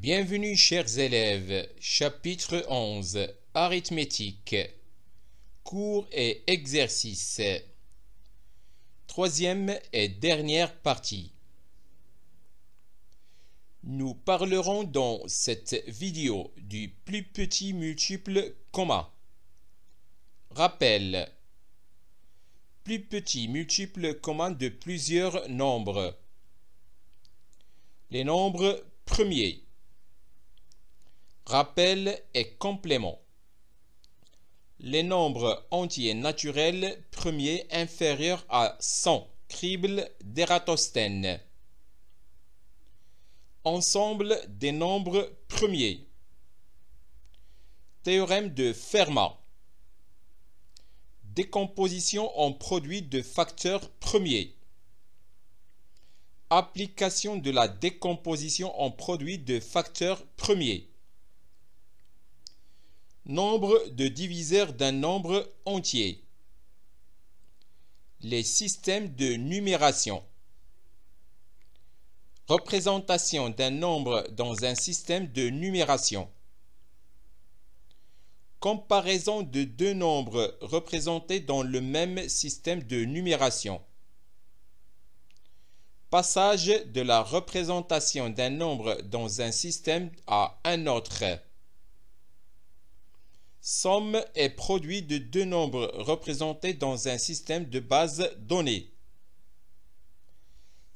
Bienvenue chers élèves, chapitre 11, arithmétique, cours et exercices, troisième et dernière partie. Nous parlerons dans cette vidéo du plus petit multiple commun. Rappel. Plus petit multiple commun de plusieurs nombres. Les nombres premiers. Rappel et complément. Les nombres entiers naturels premiers inférieurs à 100, crible d'Ératosthène. Ensemble des nombres premiers. Théorème de Fermat. Décomposition en produits de facteurs premiers. Application de la décomposition en produits de facteurs premiers. Nombre de diviseurs d'un nombre entier. Les systèmes de numération. Représentation d'un nombre dans un système de numération. Comparaison de deux nombres représentés dans le même système de numération. Passage de la représentation d'un nombre dans un système à un autre. Somme et produit de deux nombres représentés dans un système de base donnée.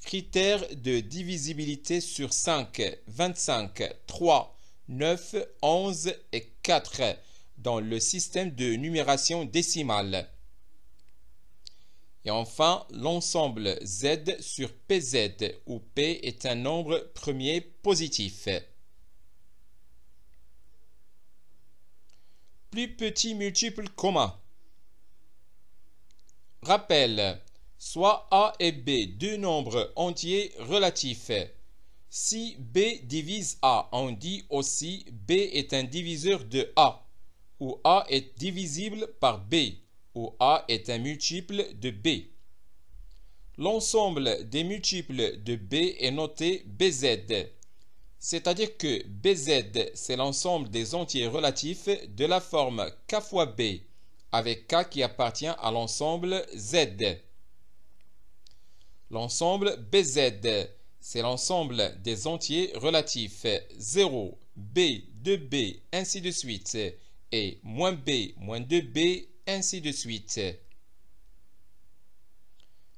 Critères de divisibilité sur 5, 25, 3, 9, 11 et 4 dans le système de numération décimale. Et enfin, l'ensemble Z sur PZ où P est un nombre premier positif. Plus petit multiple commun. Rappel. Soit A et B deux nombres entiers relatifs. Si B divise A, on dit aussi B est un diviseur de A, ou A est divisible par B, ou A est un multiple de B. L'ensemble des multiples de B est noté BZ, c'est-à-dire que BZ c'est l'ensemble des entiers relatifs de la forme K fois B, avec K qui appartient à l'ensemble Z. L'ensemble BZ, c'est l'ensemble des entiers relatifs 0, B, 2B, ainsi de suite, et moins B, moins 2B, ainsi de suite.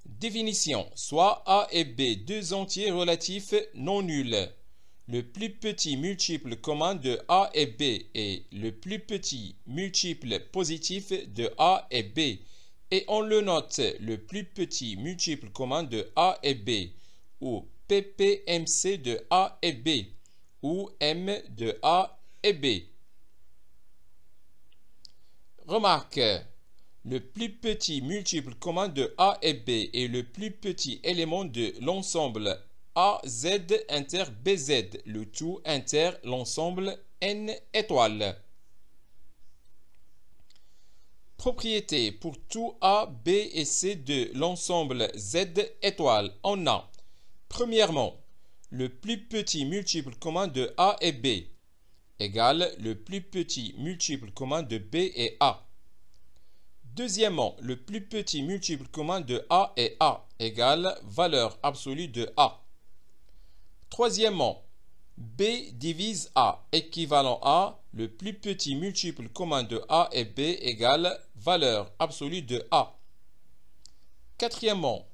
Définition. Soit A et B, deux entiers relatifs non nuls. Le plus petit multiple commun de A et B est le plus petit multiple positif de A et B. Et on le note le plus petit multiple commun de A et B, ou PPMC de A et B, ou M de A et B. Remarque, le plus petit multiple commun de A et B est le plus petit élément de l'ensemble AZ inter BZ, le tout inter l'ensemble N étoiles. Propriété pour tout A, B et C de l'ensemble Z étoile. On a, premièrement, le plus petit multiple commun de A et B égale le plus petit multiple commun de B et A. Deuxièmement, le plus petit multiple commun de A et A égale valeur absolue de A. Troisièmement, B divise A, équivalent à le plus petit multiple commun de A et B égale valeur absolue de A. Quatrièmement,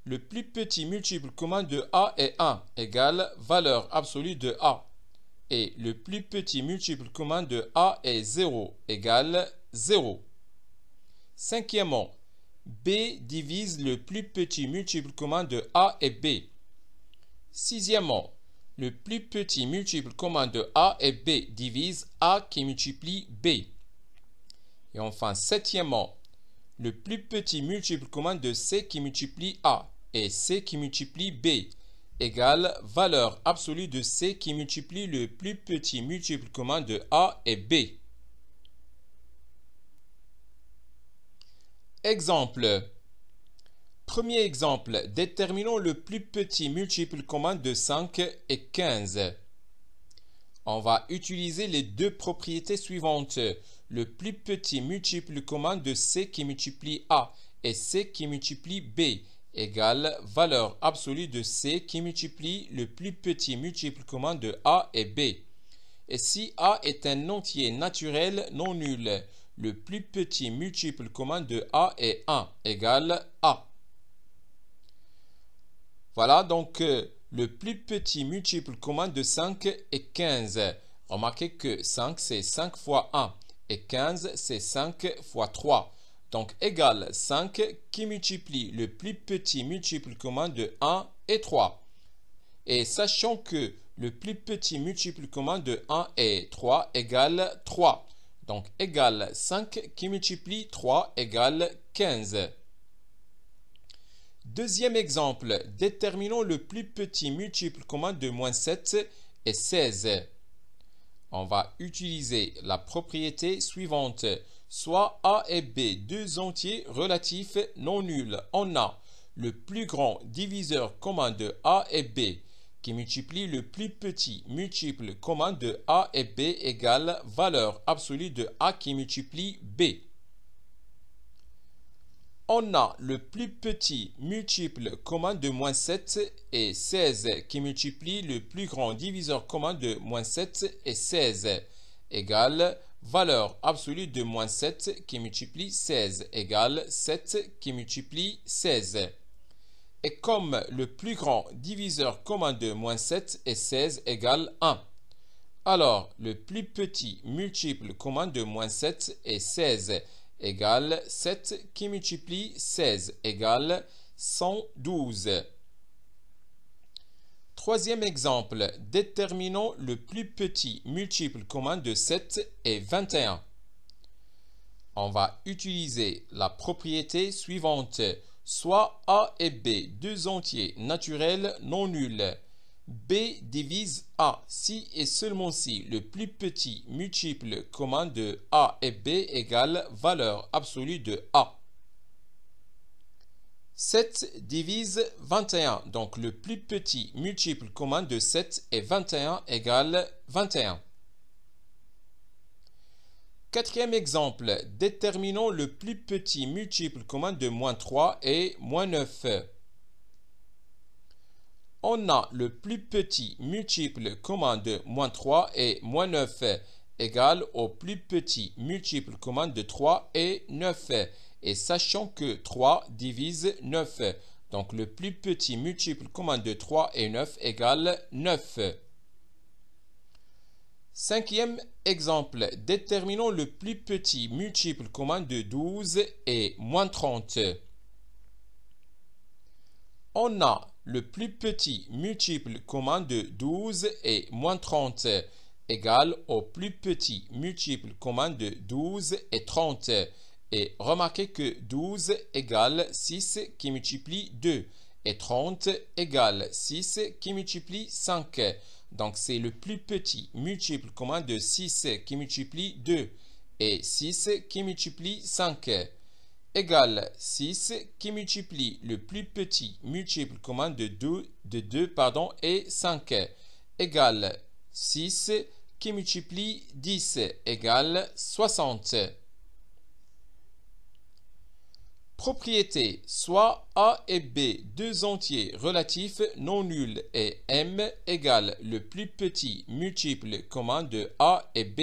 le plus petit multiple commun de A et 1 égale valeur absolue de A. Et le plus petit multiple commun de A et 0 égale 0. Cinquièmement, B divise le plus petit multiple commun de A et B. Sixièmement, le plus petit multiple commun de A et B divise A qui multiplie B. Et enfin, septièmement, le plus petit multiple commun de C qui multiplie A et C qui multiplie B égale valeur absolue de C qui multiplie le plus petit multiple commun de A et B. Exemple. Premier exemple, déterminons le plus petit multiple commun de 5 et 15. On va utiliser les deux propriétés suivantes. Le plus petit multiple commun de C qui multiplie A et C qui multiplie B égale valeur absolue de C qui multiplie le plus petit multiple commun de A et B. Et si A est un entier naturel non nul, le plus petit multiple commun de A est 1 égale A. Voilà donc le plus petit multiple commun de 5 est 15. Remarquez que 5 c'est 5 fois 1 et 15 c'est 5 fois 3. Donc égale 5 qui multiplie le plus petit multiple commun de 1 et 3. Et sachant que le plus petit multiple commun de 1 et 3 égale 3. Donc égale 5 qui multiplie 3 égale 15. Deuxième exemple, déterminons le plus petit multiple commun de moins 7 et 16. On va utiliser la propriété suivante. Soit A et B, deux entiers relatifs non nuls. On a le plus grand diviseur commun de A et B qui multiplie le plus petit multiple commun de A et B égale valeur absolue de A qui multiplie B. On a le plus petit multiple commun de moins 7 et 16 qui multiplie le plus grand diviseur commun de moins 7 et 16 égale valeur absolue de moins 7 qui multiplie 16 égale 7 qui multiplie 16. Et comme le plus grand diviseur commun de moins 7 et 16 égale 1, alors le plus petit multiple commun de moins 7 et 16 égale 7 qui multiplie 16 égale 112. Troisième exemple, déterminons le plus petit multiple commun de 7 et 21. On va utiliser la propriété suivante. Soit A et B, deux entiers naturels non nuls. B divise A si et seulement si le plus petit multiple commun de A et B égale valeur absolue de A. 7 divise 21, donc le plus petit multiple commun de 7 et 21 égale 21. Quatrième exemple, déterminons le plus petit multiple commun de moins 3 et moins 9. On a le plus petit multiple commun de moins 3 et moins 9 égal au plus petit multiple commun de 3 et 9. Et sachant que 3 divise 9, donc le plus petit multiple commun de 3 et 9 égale 9. Cinquième exemple, déterminons le plus petit multiple commun de 12 et moins 30. On a le plus petit multiple commun de 12 et moins 30 égal au plus petit multiple commun de 12 et 30. Et remarquez que 12 égale 6 qui multiplie 2 et 30 égale 6 qui multiplie 5. Donc c'est le plus petit multiple commun de 6 qui multiplie 2 et 6 qui multiplie 5 égale 6 qui multiplie le plus petit multiple commun de 2 et 5 égale 6 qui multiplie 10 égale 60. Propriété, soit A et B, deux entiers relatifs non nuls et M égale le plus petit multiple commun de A et B.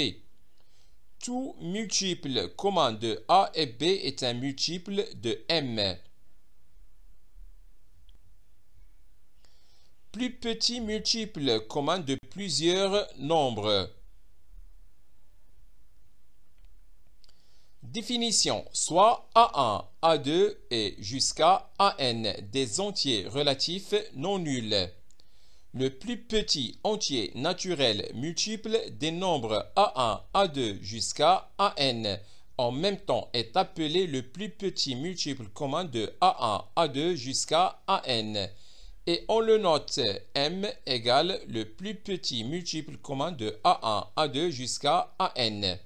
Tout multiple commun de A et B est un multiple de M. Plus petit multiple commun de plusieurs nombres. Définition, soit A1, A2 et jusqu'à AN des entiers relatifs non nuls. Le plus petit entier naturel multiple des nombres A1, A2 jusqu'à AN en même temps est appelé le plus petit multiple commun de A1, A2 jusqu'à AN. Et on le note, M égale le plus petit multiple commun de A1, A2 jusqu'à AN.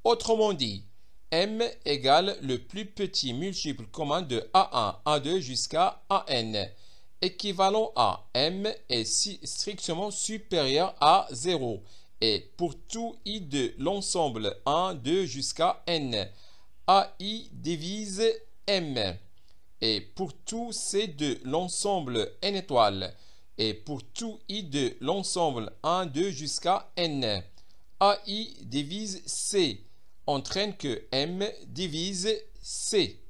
Autrement dit, M égale le plus petit multiple commun de A1, A2 jusqu'à AN. équivalent à m est strictement supérieur à 0. Et pour tout i de l'ensemble 1, 2 jusqu'à n, ai divise m. Et pour tout c de l'ensemble n étoiles, et pour tout i de l'ensemble 1, 2 jusqu'à n, ai divise c entraîne que m divise c.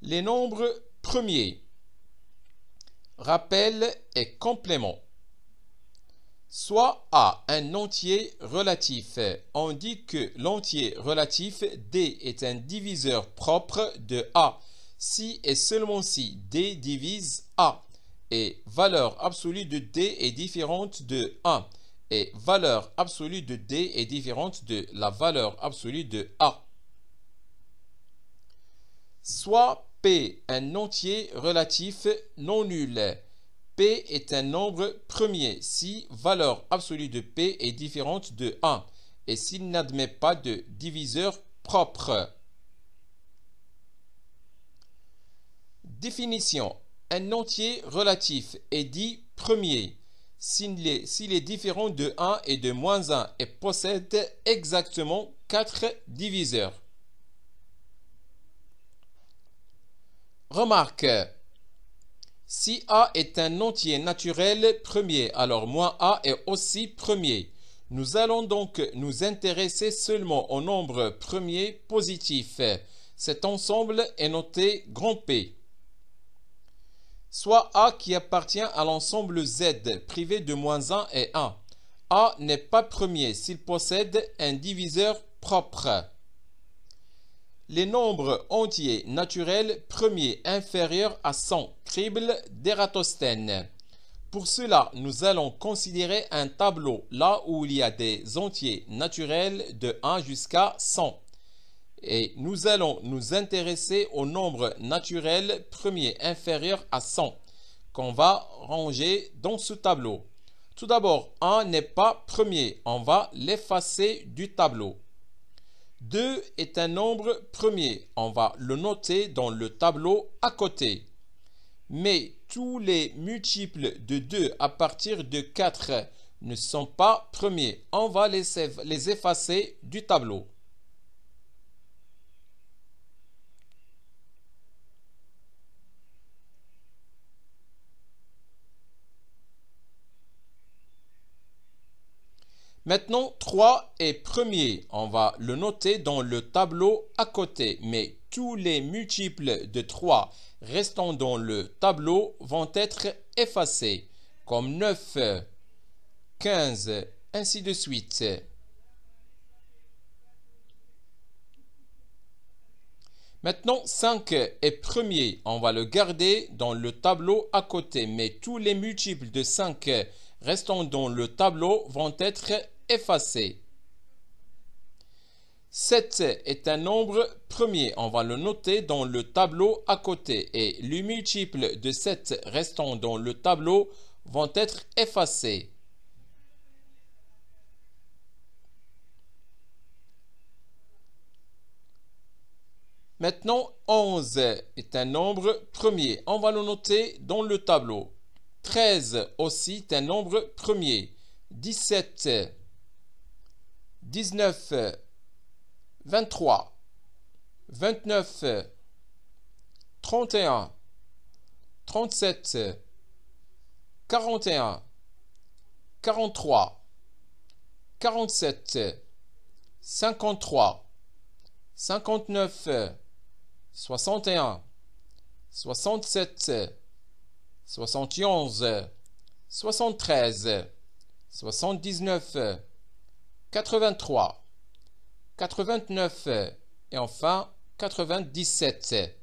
Les nombres premiers. Rappel et complément. Soit A un entier relatif. On dit que l'entier relatif D est un diviseur propre de A si et seulement si D divise A et valeur absolue de D est différente de 1 et valeur absolue de D est différente de la valeur absolue de A. Soit P un entier relatif non nul. P est un nombre premier si valeur absolue de P est différente de 1 et s'il n'admet pas de diviseur propre. Définition. Un entier relatif est dit premier s'il est différent de 1 et de moins 1 et possède exactement 4 diviseurs. Remarque. Si A est un entier naturel premier, alors moins A est aussi premier. Nous allons donc nous intéresser seulement au nombre premier positif. Cet ensemble est noté grand P. Soit A qui appartient à l'ensemble Z privé de moins 1 et 1. A n'est pas premier s'il possède un diviseur propre. Les nombres entiers naturels premiers inférieurs à 100, crible d'Ératosthène. Pour cela, nous allons considérer un tableau là où il y a des entiers naturels de 1 jusqu'à 100. Et nous allons nous intéresser aux nombres naturels premiers inférieurs à 100 qu'on va ranger dans ce tableau. Tout d'abord, 1 n'est pas premier, on va l'effacer du tableau. 2 est un nombre premier, on va le noter dans le tableau à côté. Mais tous les multiples de 2 à partir de 4 ne sont pas premiers, on va les effacer du tableau. Maintenant, 3 est premier. On va le noter dans le tableau à côté. Mais tous les multiples de 3 restant dans le tableau vont être effacés. Comme 9, 15, ainsi de suite. Maintenant, 5 est premier. On va le garder dans le tableau à côté. Mais tous les multiples de 5 restant dans le tableau vont être effacés. 7 est un nombre premier, on va le noter dans le tableau à côté et les multiples de 7 restant dans le tableau vont être effacés. Maintenant, 11 est un nombre premier, on va le noter dans le tableau. 13 aussi est un nombre premier. 17, 19, 23, 29, 31, 37, 41, 43, 47, 53, 59, 61, 67, 71, 73, 79, 83, 89 et enfin 97.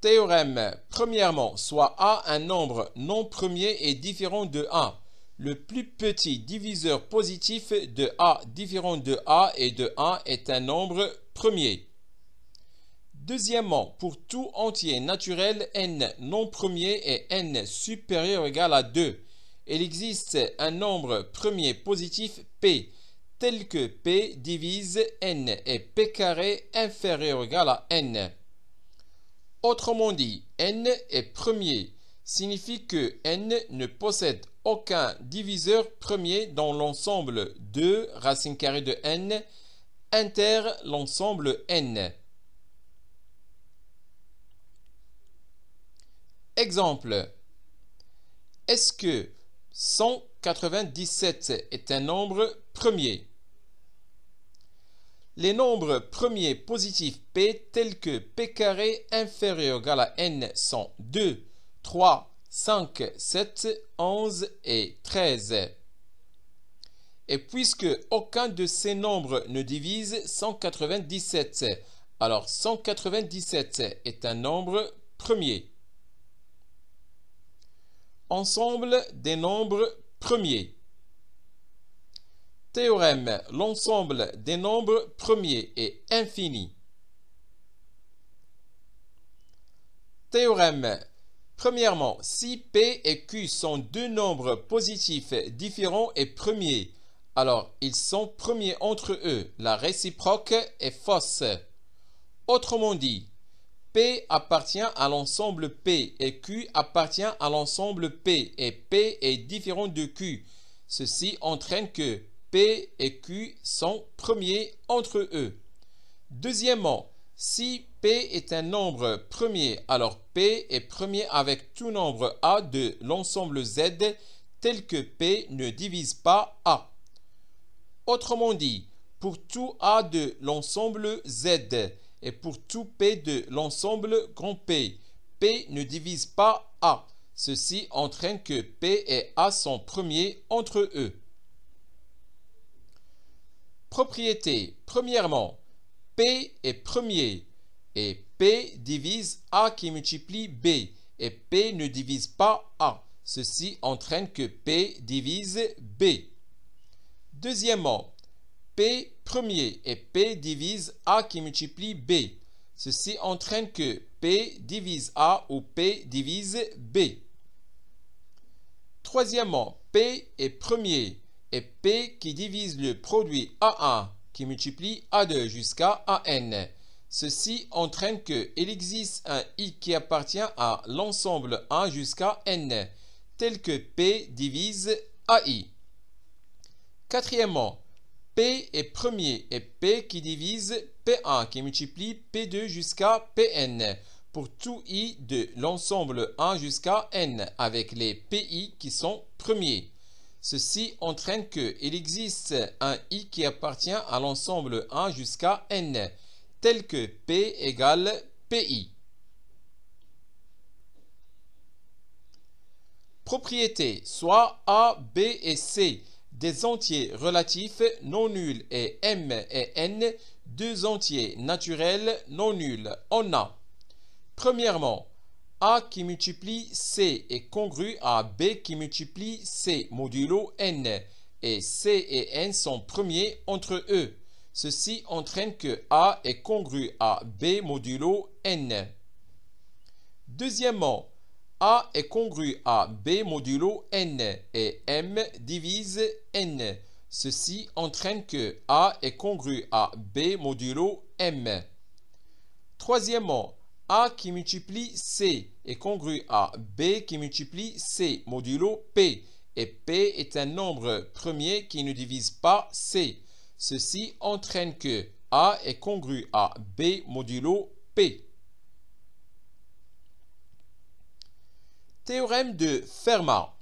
Théorème. Premièrement, soit A un nombre non premier et différent de A. Le plus petit diviseur positif de A différent de A et de A est un nombre premier. Deuxièmement, pour tout entier naturel n non premier et n supérieur ou égal à 2, il existe un nombre premier positif p, tel que p divise n et p carré inférieur ou égal à n. Autrement dit, n est premier, signifie que n ne possède aucun diviseur premier dans l'ensemble 2 racine carrée de n inter l'ensemble n. Exemple. Est-ce que 197 est un nombre premier? Les nombres premiers positifs p tels que p carré inférieur ou égal à n sont 2, 3, 5, 7, 11 et 13. Et puisque aucun de ces nombres ne divise 197, alors 197 est un nombre premier. Ensemble des nombres premiers. Théorème. L'ensemble des nombres premiers est infini. Théorème. Premièrement, si P et Q sont deux nombres positifs différents et premiers, alors ils sont premiers entre eux. La réciproque est fausse. Autrement dit, P appartient à l'ensemble P et Q appartient à l'ensemble P et P est différent de Q. Ceci entraîne que P et Q sont premiers entre eux. Deuxièmement, si P est un nombre premier, alors P est premier avec tout nombre A de l'ensemble Z tel que P ne divise pas A. Autrement dit, pour tout A de l'ensemble Z et pour tout P de l'ensemble grand P, P ne divise pas A. Ceci entraîne que P et A sont premiers entre eux. Propriété. Premièrement, P est premier et P divise A qui multiplie B et P ne divise pas A. Ceci entraîne que P divise B. Deuxièmement, P premier et P divise A qui multiplie B. Ceci entraîne que P divise A ou P divise B. Troisièmement, P est premier et P qui divise le produit A1 qui multiplie A2 jusqu'à AN. Ceci entraîne qu'il existe un I qui appartient à l'ensemble 1 jusqu'à N, tel que P divise AI. Quatrièmement, P est premier et P qui divise P1 qui multiplie P2 jusqu'à Pn pour tout I de l'ensemble 1 jusqu'à N avec les PI qui sont premiers. Ceci entraîne qu'il existe un I qui appartient à l'ensemble 1 jusqu'à N, tel que P égale PI. Propriété, soit A, B et C, des entiers relatifs non nuls et M et N, deux entiers naturels non nuls. On a, premièrement, A qui multiplie C est congru à B qui multiplie C modulo N et C et N sont premiers entre eux. Ceci entraîne que A est congru à B modulo N. Deuxièmement, A est congru à B modulo N et M divise N. Ceci entraîne que A est congru à B modulo M. Troisièmement, A qui multiplie C est congru à B qui multiplie C modulo P et P est un nombre premier qui ne divise pas C. Ceci entraîne que A est congru à B modulo P. Théorème de Fermat.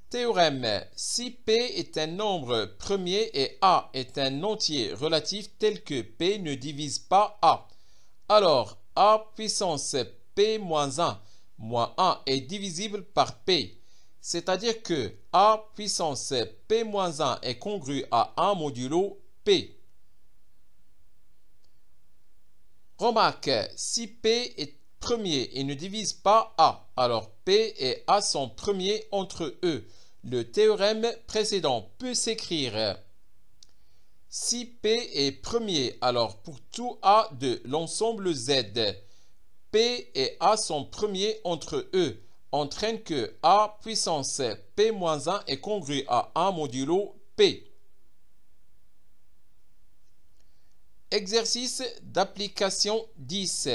Théorème. Si P est un nombre premier et A est un entier relatif tel que P ne divise pas A, alors A puissance P moins 1 moins 1 est divisible par P. C'est-à-dire que A puissance P moins 1 est congru à 1 modulo P. Remarque, si P est premier et ne divise pas A. Alors P et A sont premiers entre eux. Le théorème précédent peut s'écrire: si P est premier, alors pour tout A de l'ensemble Z, P et A sont premiers entre eux, entraîne que A puissance P moins 1 est congru à 1 modulo P. Exercice d'application 10.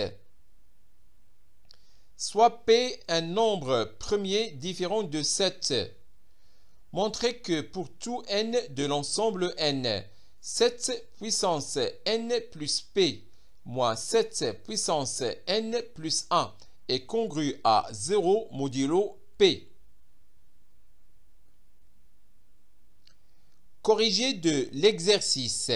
Soit P un nombre premier différent de 7. Montrez que pour tout n de l'ensemble n, 7 puissance n plus P moins 7 puissance n plus 1 est congru à 0 modulo P. Corrigé de l'exercice.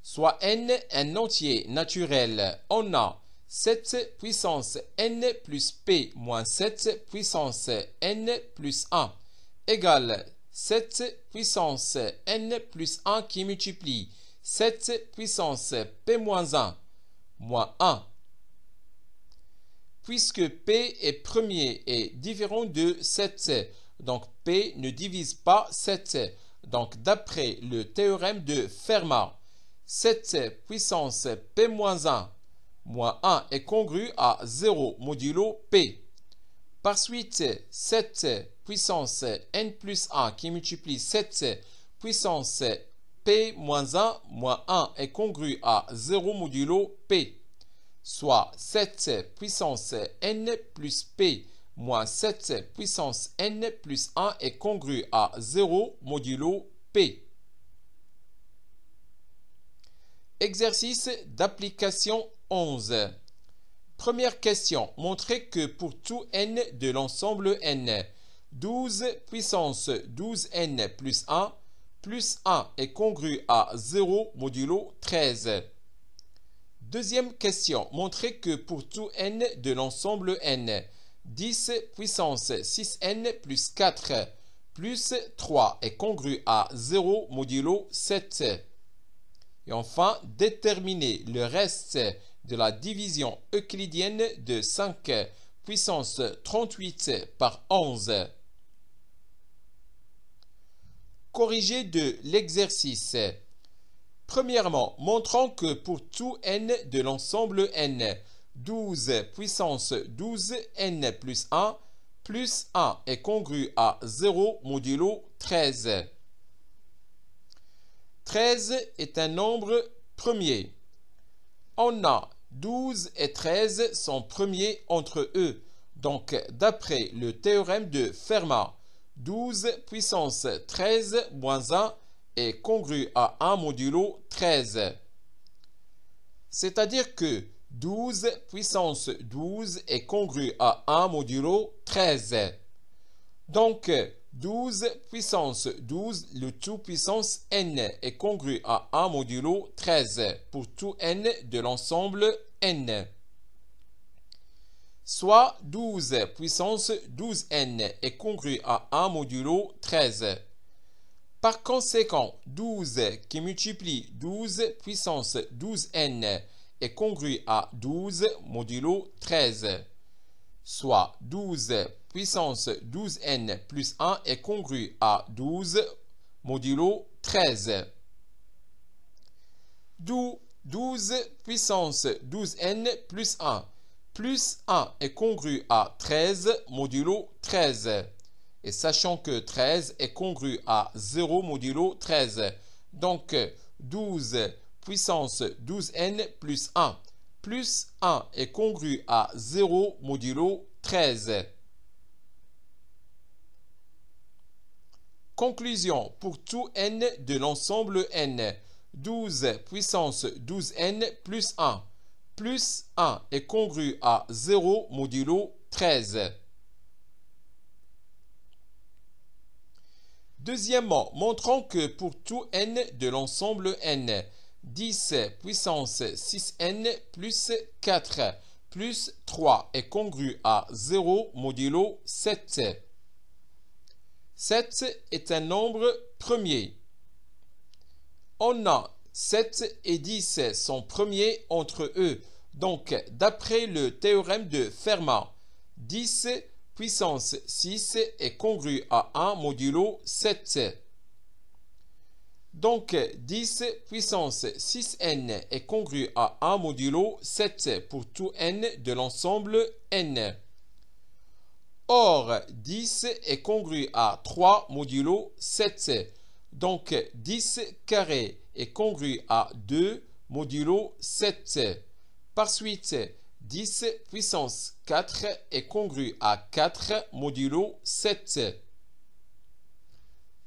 Soit n un entier naturel, on a 7 puissance n plus P moins 7 puissance n plus 1 égale 7 puissance n plus 1 qui multiplie 7 puissance P moins 1 moins 1. Puisque P est premier et différent de 7, donc P ne divise pas 7. Donc d'après le théorème de Fermat, 7 puissance P moins 1 moins 1 est congru à 0 modulo P. Par suite, 7 puissance n plus 1 qui multiplie 7 puissance P moins 1 moins 1 est congru à 0 modulo P. Soit 7 puissance n plus P moins 7 puissance n plus 1 est congru à 0 modulo P. Exercice d'application 11. Première question. Montrez que pour tout n de l'ensemble n, 12 puissance 12n plus 1 est congru à 0 modulo 13. Deuxième question. Montrez que pour tout n de l'ensemble n, 10 puissance 6n plus 4 plus 3 est congru à 0 modulo 7. Et enfin, déterminer le reste de la division euclidienne de 5 puissance 38 par 11. Corrigé de l'exercice. Premièrement, montrons que pour tout n de l'ensemble n, 12 puissance 12n plus 1 est congru à 0 modulo 13. 13 est un nombre premier. On a 12 et 13 sont premiers entre eux. Donc, d'après le théorème de Fermat, 12 puissance 13 moins 1 est congru à 1 modulo 13. C'est-à-dire que 12 puissance 12 est congru à 1 modulo 13. Donc, 12 puissance 12, le tout puissance n est congru à 1 modulo 13 pour tout n de l'ensemble n. Soit 12 puissance 12n est congru à 1 modulo 13. Par conséquent, 12 qui multiplie 12 puissance 12n est congru à 12 modulo 13. Soit 12 puissance 12n plus 1 est congru à 12 modulo 13. D'où 12 puissance 12n plus 1 est congru à 13 modulo 13. Et sachant que 13 est congru à 0 modulo 13. Donc 12 puissance 12n plus 1 est congru à 0 modulo 13. Conclusion. Pour tout n de l'ensemble n, 12 puissance 12n plus 1 est congru à 0 modulo 13. Deuxièmement, montrons que pour tout n de l'ensemble n, 10 puissance 6n plus 4 plus 3 est congru à 0 modulo 7. 7 est un nombre premier. On a 7 et 10 sont premiers entre eux. Donc, d'après le théorème de Fermat, 10 puissance 6 est congru à 1 modulo 7. Donc, 10 puissance 6n est congru à 1 modulo 7 pour tout n de l'ensemble n. Or, 10 est congru à 3 modulo 7. Donc, 10 carré est congru à 2 modulo 7. Par suite, 10 puissance 4 est congru à 4 modulo 7.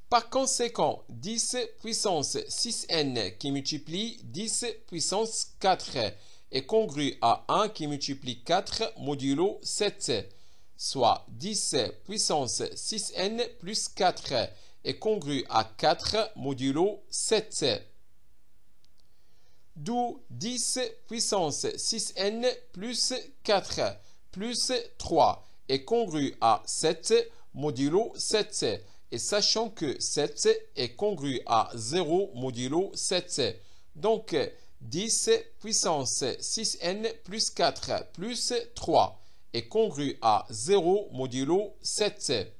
Par conséquent, 10 puissance 6n qui multiplie 10 puissance 4 est congru à 1 qui multiplie 4 modulo 7, soit 10 puissance 6n plus 4 est congru à 4 modulo 7. D'où 10 puissance 6n plus 4 plus 3 est congru à 7 modulo 7. Et sachant que 7 est congru à 0 modulo 7. Donc, 10 puissance 6n plus 4 plus 3 est congru à 0 modulo 7.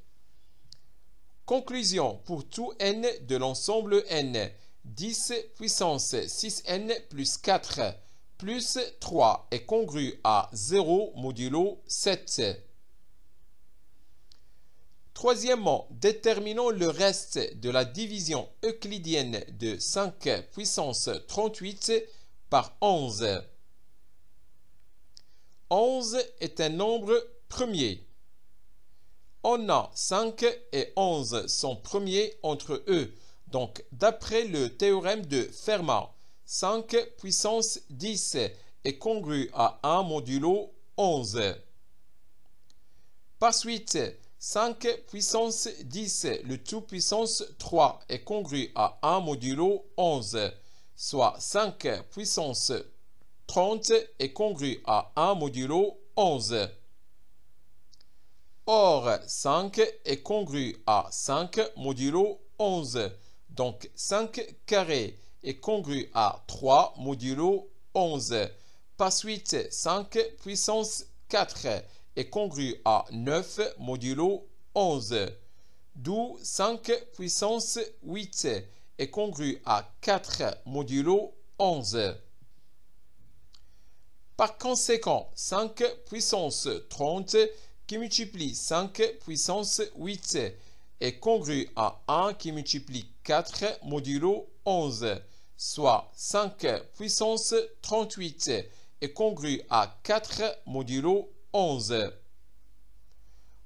Conclusion pour tout n de l'ensemble n. 10 puissance 6n plus 4 plus 3 est congru à 0 modulo 7. Troisièmement, déterminons le reste de la division euclidienne de 5 puissance 38 par 11. 11 est un nombre premier. On a 5 et 11 sont premiers entre eux. Donc, d'après le théorème de Fermat, 5 puissance 10 est congru à 1 modulo 11. Par suite, 5 puissance 10, le tout puissance 3 est congru à 1 modulo 11, soit 5 puissance 30 est congru à 1 modulo 11. Or, 5 est congru à 5 modulo 11. Donc, 5 carré est congru à 3 modulo 11. Par suite, 5 puissance 4 est congru à 9 modulo 11. D'où 5 puissance 8 est congru à 4 modulo 11. Par conséquent, 5 puissance 30 qui multiplie 5 puissance 8 est congru à 1 qui multiplie 4 modulo 11, soit 5 puissance 38 est congru à 4 modulo 11.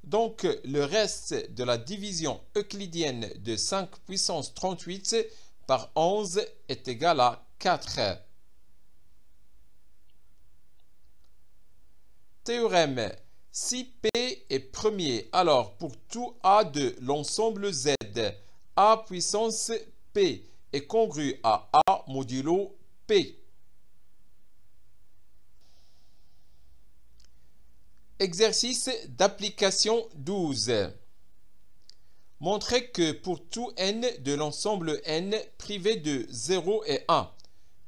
Donc, le reste de la division euclidienne de 5 puissance 38 par 11 est égal à 4. Théorème. Si P est premier, alors pour tout A de l'ensemble Z, A puissance P est congru à A modulo P. Exercice d'application 12. Montrez que pour tout n de l'ensemble n privé de 0 et 1,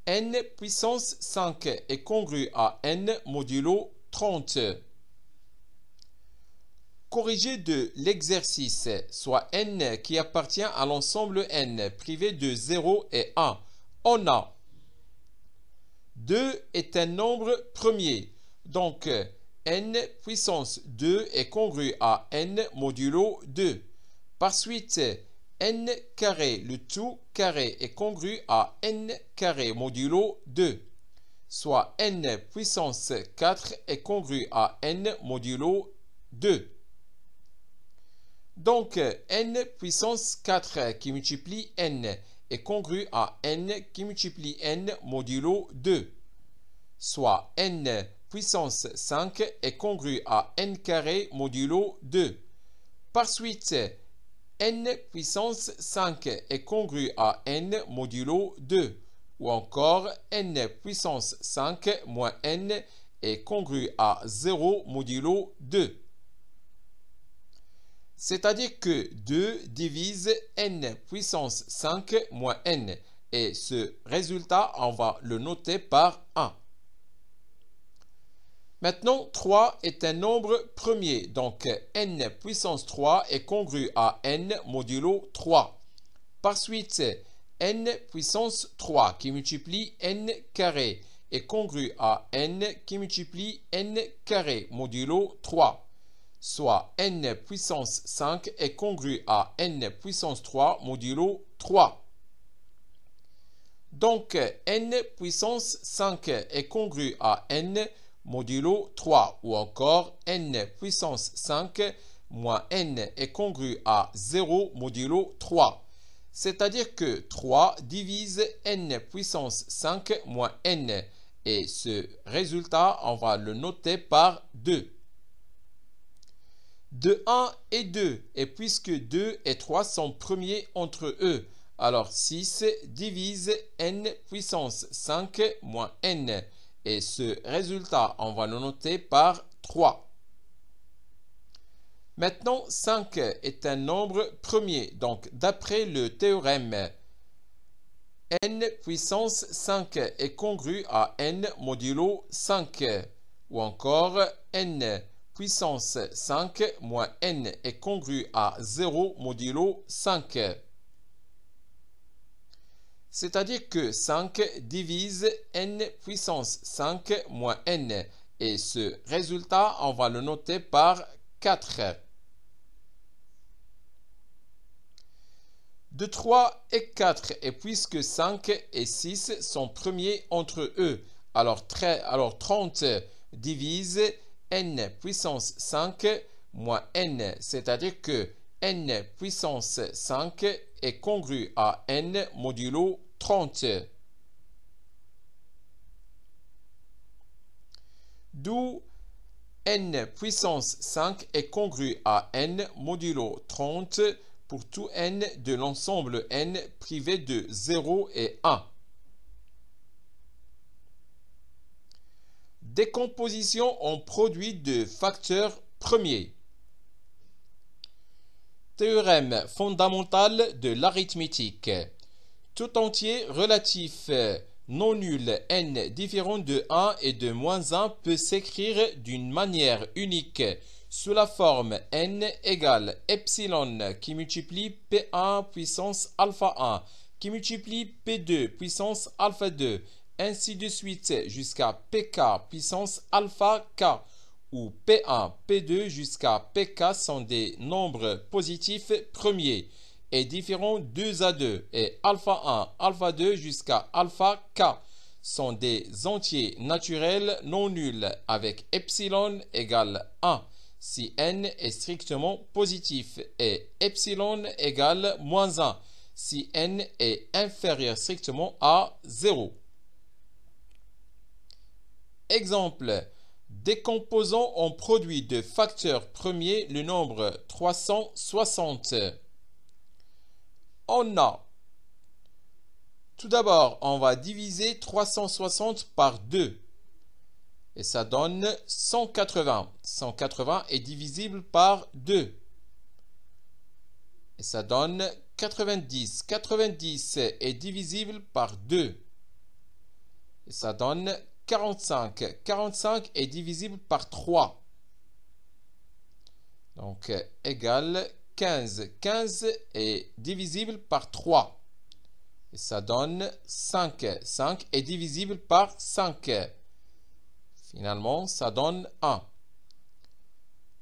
n puissance 5 est congru à n modulo 30. Corrigé de l'exercice, soit n qui appartient à l'ensemble n privé de 0 et 1, on a 2 est un nombre premier, donc n puissance 2 est congru à n modulo 2. Par suite, n carré, le tout carré est congru à n carré modulo 2, soit n puissance 4 est congru à n modulo 2. Donc, n puissance 4 qui multiplie n est congru à n qui multiplie n modulo 2, soit n puissance 5 est congru à n carré modulo 2. Par suite, n puissance 5 est congru à n modulo 2, ou encore n puissance 5 moins n est congru à 0 modulo 2. C'est-à-dire que 2 divise n puissance 5 moins n. Et ce résultat, on va le noter par 1. Maintenant, 3 est un nombre premier, donc n puissance 3 est congru à n modulo 3. Par suite, n puissance 3 qui multiplie n carré est congru à n qui multiplie n carré modulo 3. Soit n puissance 5 est congru à n puissance 3 modulo 3. Donc, n puissance 5 est congru à n modulo 3 ou encore n puissance 5 moins n est congru à 0 modulo 3. C'est-à-dire que 3 divise n puissance 5 moins n et ce résultat, on va le noter par 2. De 1 et 2, et puisque 2 et 3 sont premiers entre eux, alors 6 divise n puissance 5 moins n. Et ce résultat, on va le noter par 3. Maintenant, 5 est un nombre premier. Donc, d'après le théorème, n puissance 5 est congru à n modulo 5. Ou encore, n puissance 5 moins n est congru à 0 modulo 5. C'est-à-dire que 5 divise n puissance 5 moins n. Et ce résultat, on va le noter par 4. De 3 et 4, et puisque 5 et 6 sont premiers entre eux, alors 30 divise n puissance 5 moins n. C'est-à-dire que n puissance 5 est congru à n modulo 30. D'où n puissance 5 est congru à n modulo 30 pour tout n de l'ensemble n privé de 0 et 1. Décomposition en produit de facteurs premiers. Théorème fondamental de l'arithmétique. Tout entier relatif non nul n différent de 1 et de moins 1 peut s'écrire d'une manière unique sous la forme n égale epsilon qui multiplie P1 puissance alpha 1 qui multiplie P2 puissance alpha 2 ainsi de suite jusqu'à pk puissance alpha k où P1, P2 jusqu'à pk sont des nombres positifs premiers et différents 2 à 2 et alpha 1, alpha 2 jusqu'à alpha k sont des entiers naturels non nuls avec epsilon égale 1 si n est strictement positif et epsilon égale moins 1 si n est inférieur strictement à 0. Exemple, décomposons en produit de facteurs premiers le nombre 360. On a, tout d'abord, on va diviser 360 par 2. Et ça donne 180. 180 est divisible par 2. Et ça donne 90. 90 est divisible par 2. Et ça donne 45. 45 est divisible par 3. Donc, égale 15. 15 est divisible par 3. Et ça donne 5. 5 est divisible par 5. Finalement, ça donne 1.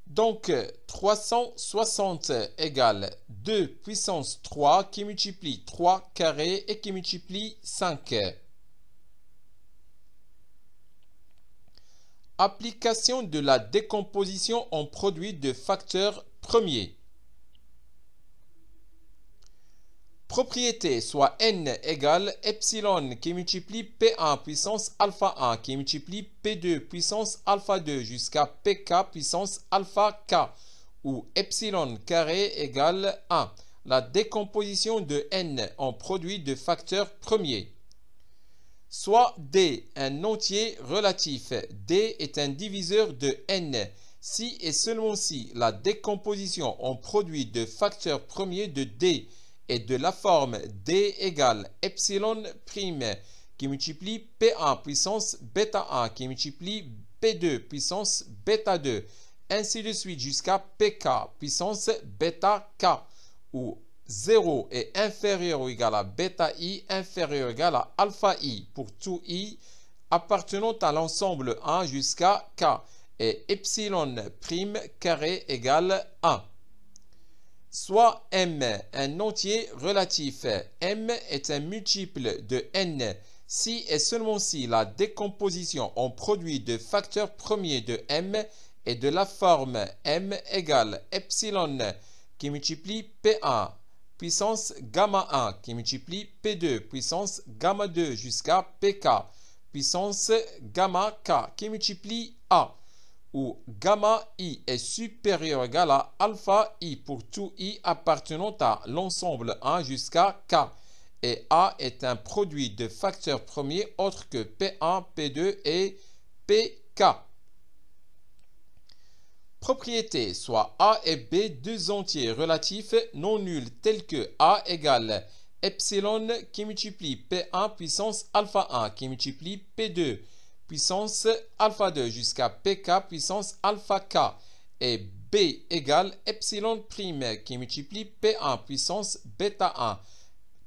Donc, 360 égale 2 puissance 3 qui multiplie 3 carré et qui multiplie 5. Application de la décomposition en produit de facteurs premiers. Propriété, soit n égale epsilon qui multiplie P1 puissance alpha 1 qui multiplie P2 puissance alpha 2 jusqu'à pk puissance alpha k où epsilon carré égale 1. La décomposition de n en produit de facteurs premiers. Soit D, un entier relatif. D est un diviseur de n. Si et seulement si la décomposition en produit de facteurs premiers de D est de la forme D égale epsilon prime qui multiplie P1 puissance bêta 1 qui multiplie P2 puissance bêta 2, ainsi de suite jusqu'à Pk puissance bêta k, où 0 est inférieur ou égal à bêta i inférieur ou égal à alpha i pour tout i appartenant à l'ensemble 1 jusqu'à k, et epsilon prime carré égale 1. Soit m un entier relatif. M est un multiple de n si et seulement si la décomposition en produit de facteurs premiers de m est de la forme m égale epsilon qui multiplie P1 puissance gamma 1 qui multiplie P2 puissance gamma 2 jusqu'à Pk puissance gamma k qui multiplie A, où gamma i est supérieur ou égal à alpha i pour tout i appartenant à l'ensemble 1 jusqu'à k, et A est un produit de facteurs premiers autres que P1, P2 et Pk. Propriétés, soit A et B deux entiers relatifs non nuls tels que A égale epsilon qui multiplie P1 puissance alpha 1 qui multiplie P2 puissance alpha 2 jusqu'à Pk puissance alpha k, et B égale epsilon prime qui multiplie P1 puissance bêta 1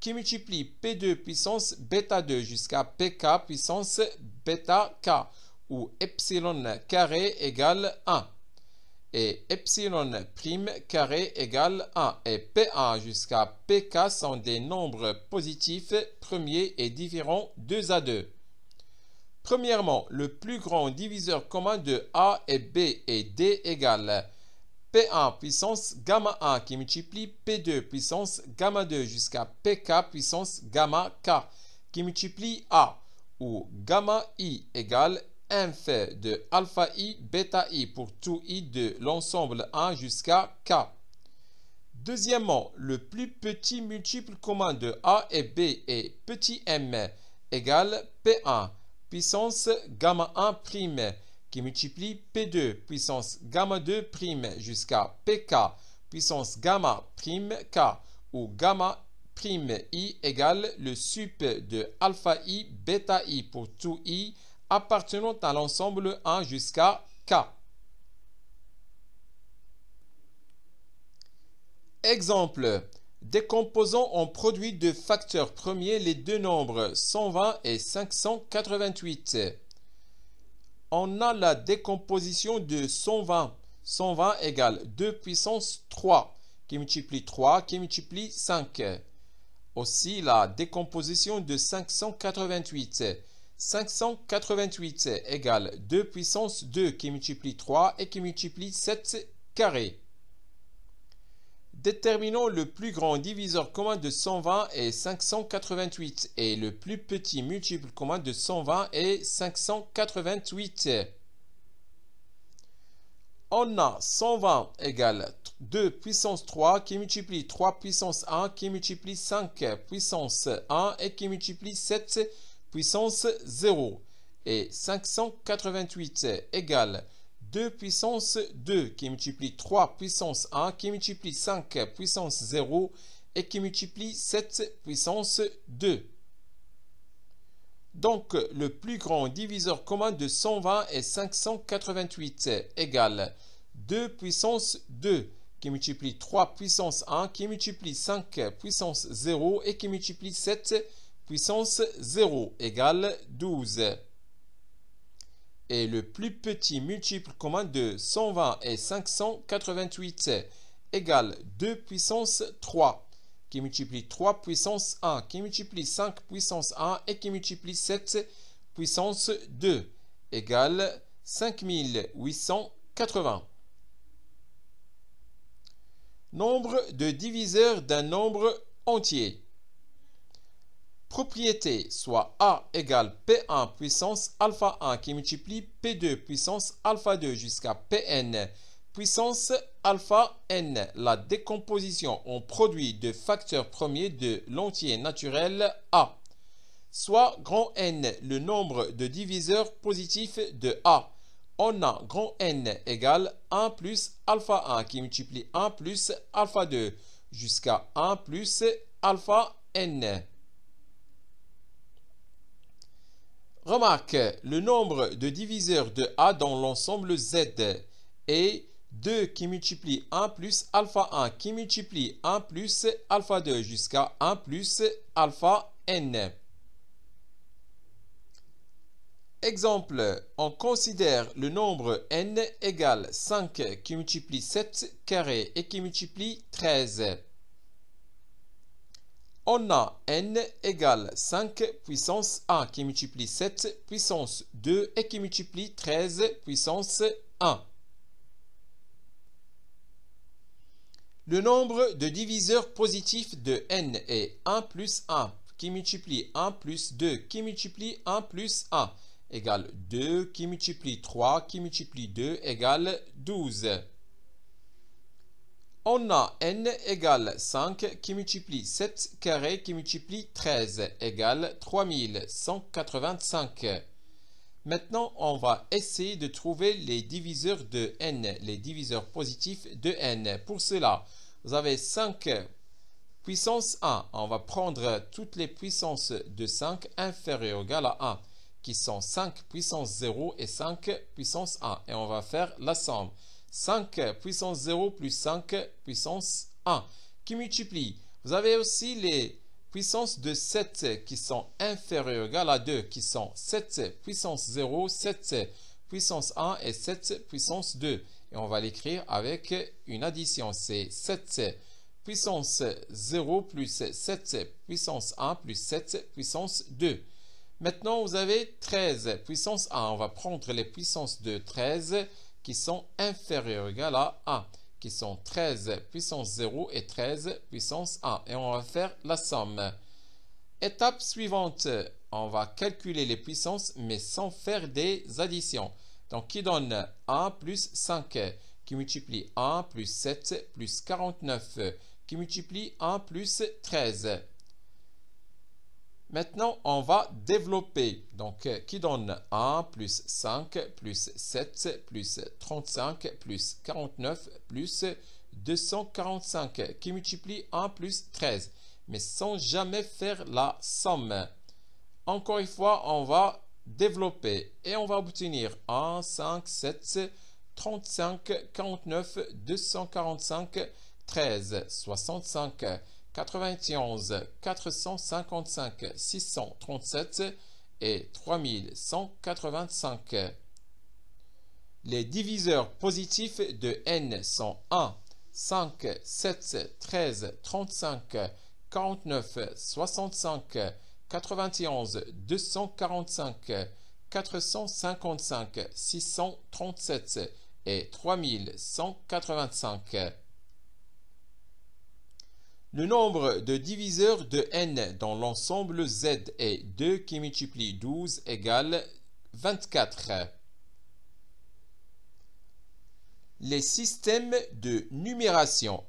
qui multiplie P2 puissance bêta 2 jusqu'à Pk puissance bêta k, où epsilon carré égale 1. Et epsilon prime carré égale 1, et P1 jusqu'à Pk sont des nombres positifs premiers et différents 2 à 2. Premièrement, le plus grand diviseur commun de A et B est D égale P1 puissance gamma 1 qui multiplie P2 puissance gamma 2 jusqu'à Pk puissance gamma k qui multiplie A, où gamma i égale inf de alpha i bêta i pour tout i de l'ensemble 1 jusqu'à k. Deuxièmement, le plus petit multiple commun de A et B est petit m égale P1 puissance gamma 1 prime qui multiplie P2 puissance gamma 2 prime jusqu'à Pk puissance gamma prime k, où gamma prime i égale le sup de alpha i bêta i pour tout i appartenant à l'ensemble 1 jusqu'à k. Exemple. Décomposons en produit de facteurs premiers les deux nombres 120 et 588. On a la décomposition de 120. 120 égale 2 puissance 3 qui multiplie 3 qui multiplie 5. Aussi la décomposition de 588. 588 égale 2 puissance 2 qui multiplie 3 et qui multiplie 7 carré. Déterminons le plus grand diviseur commun de 120 et 588 et le plus petit multiple commun de 120 et 588. On a 120 égale 2 puissance 3 qui multiplie 3 puissance 1 qui multiplie 5 puissance 1 et qui multiplie 7 puissance 0. Et 588 égale 2 puissance 2 qui multiplie 3 puissance 1 qui multiplie 5 puissance 0 et qui multiplie 7 puissance 2. Donc, le plus grand diviseur commun de 120 et 588 égale 2 puissance 2 qui multiplie 3 puissance 1 qui multiplie 5 puissance 0 et qui multiplie 7 puissance 0 égale 12. Et le plus petit multiple commun de 120 et 588 égale 2 puissance 3 qui multiplie 3 puissance 1 qui multiplie 5 puissance 1 et qui multiplie 7 puissance 2 égale 5880. Nombre de diviseurs d'un nombre entier. Propriété, soit A égale P1 puissance alpha 1 qui multiplie P2 puissance alpha 2 jusqu'à Pn puissance alpha n, la décomposition en produit de facteurs premiers de l'entier naturel A. Soit grand N, le nombre de diviseurs positifs de A. On a grand N égale 1 plus alpha 1 qui multiplie 1 plus alpha 2 jusqu'à 1 plus alpha n. Remarque, le nombre de diviseurs de A dans l'ensemble Z est 2 qui multiplie 1 plus alpha 1 qui multiplie 1 plus alpha 2 jusqu'à 1 plus alpha n. Exemple, on considère le nombre n égale 5 qui multiplie 7 carré et qui multiplie 13. On a n égale 5 puissance 1 qui multiplie 7 puissance 2 et qui multiplie 13 puissance 1. Le nombre de diviseurs positifs de n est 1 plus 1 qui multiplie 1 plus 2 qui multiplie 1 plus 1 égale 2 qui multiplie 3 qui multiplie 2 égale 12. On a n égale 5 qui multiplie 7 carré qui multiplie 13 égale 3185. Maintenant, on va essayer de trouver les diviseurs de n, les diviseurs positifs de n. Pour cela, vous avez 5 puissance 1. On va prendre toutes les puissances de 5 inférieures ou égales à 1, qui sont 5 puissance 0 et 5 puissance 1. Et on va faire la somme. 5 puissance 0 plus 5 puissance 1 qui multiplie. Vous avez aussi les puissances de 7 qui sont inférieures ou égales à 2, qui sont 7 puissance 0, 7 puissance 1 et 7 puissance 2. Et on va l'écrire avec une addition. C'est 7 puissance 0 plus 7 puissance 1 plus 7 puissance 2. Maintenant, vous avez 13 puissance 1. On va prendre les puissances de 13 qui sont inférieures ou égales à 1, qui sont 13 puissance 0 et 13 puissance 1. Et on va faire la somme. Étape suivante, on va calculer les puissances, mais sans faire des additions. Donc, qui donne 1 plus 5, qui multiplie 1 plus 7 plus 49, qui multiplie 1 plus 13. Maintenant, on va développer. Donc, qui donne 1 plus 5 plus 7 plus 35 plus 49 plus 245 qui multiplie 1 plus 13. Mais sans jamais faire la somme. Encore une fois, on va développer et on va obtenir 1, 5, 7, 35, 49, 245, 13, 65, 91, 455, 637 et 3185. Les diviseurs positifs de n sont 1, 5, 7, 13, 35, 49, 65, 91, 245, 455, 637 et 3185. Le nombre de diviseurs de n dans l'ensemble Z est 2 qui multiplie 12 égale 24. Les systèmes de numération.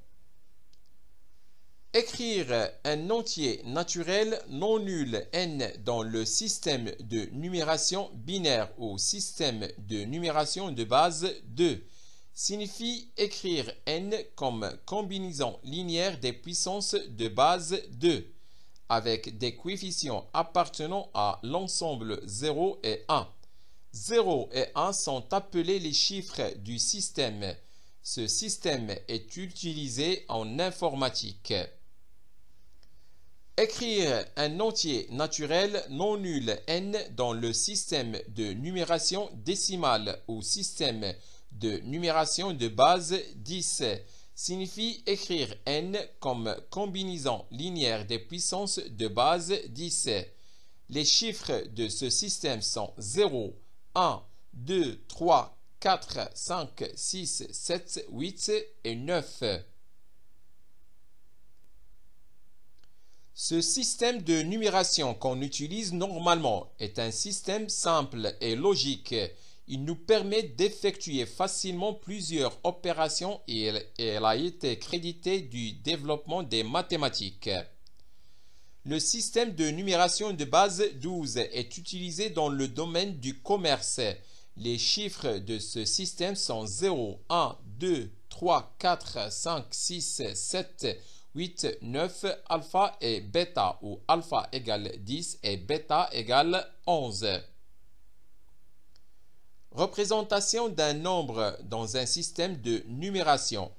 Écrire un entier naturel non nul n dans le système de numération binaire ou système de numération de base 2 signifie écrire n comme combinaison linéaire des puissances de base 2 avec des coefficients appartenant à l'ensemble 0 et 1. 0 et 1 sont appelés les chiffres du système. Ce système est utilisé en informatique. Écrire un entier naturel non nul n dans le système de numération décimale ou système de numération de base 10 signifie écrire n comme combinaison linéaire des puissances de base 10. Les chiffres de ce système sont 0, 1, 2, 3, 4, 5, 6, 7, 8 et 9. Ce système de numération qu'on utilise normalement est un système simple et logique. Il nous permet d'effectuer facilement plusieurs opérations et elle a été créditée du développement des mathématiques. Le système de numération de base 12 est utilisé dans le domaine du commerce. Les chiffres de ce système sont 0, 1, 2, 3, 4, 5, 6, 7, 8, 9, alpha et bêta, où alpha égale 10 et bêta égale 11. Représentation d'un nombre dans un système de numération.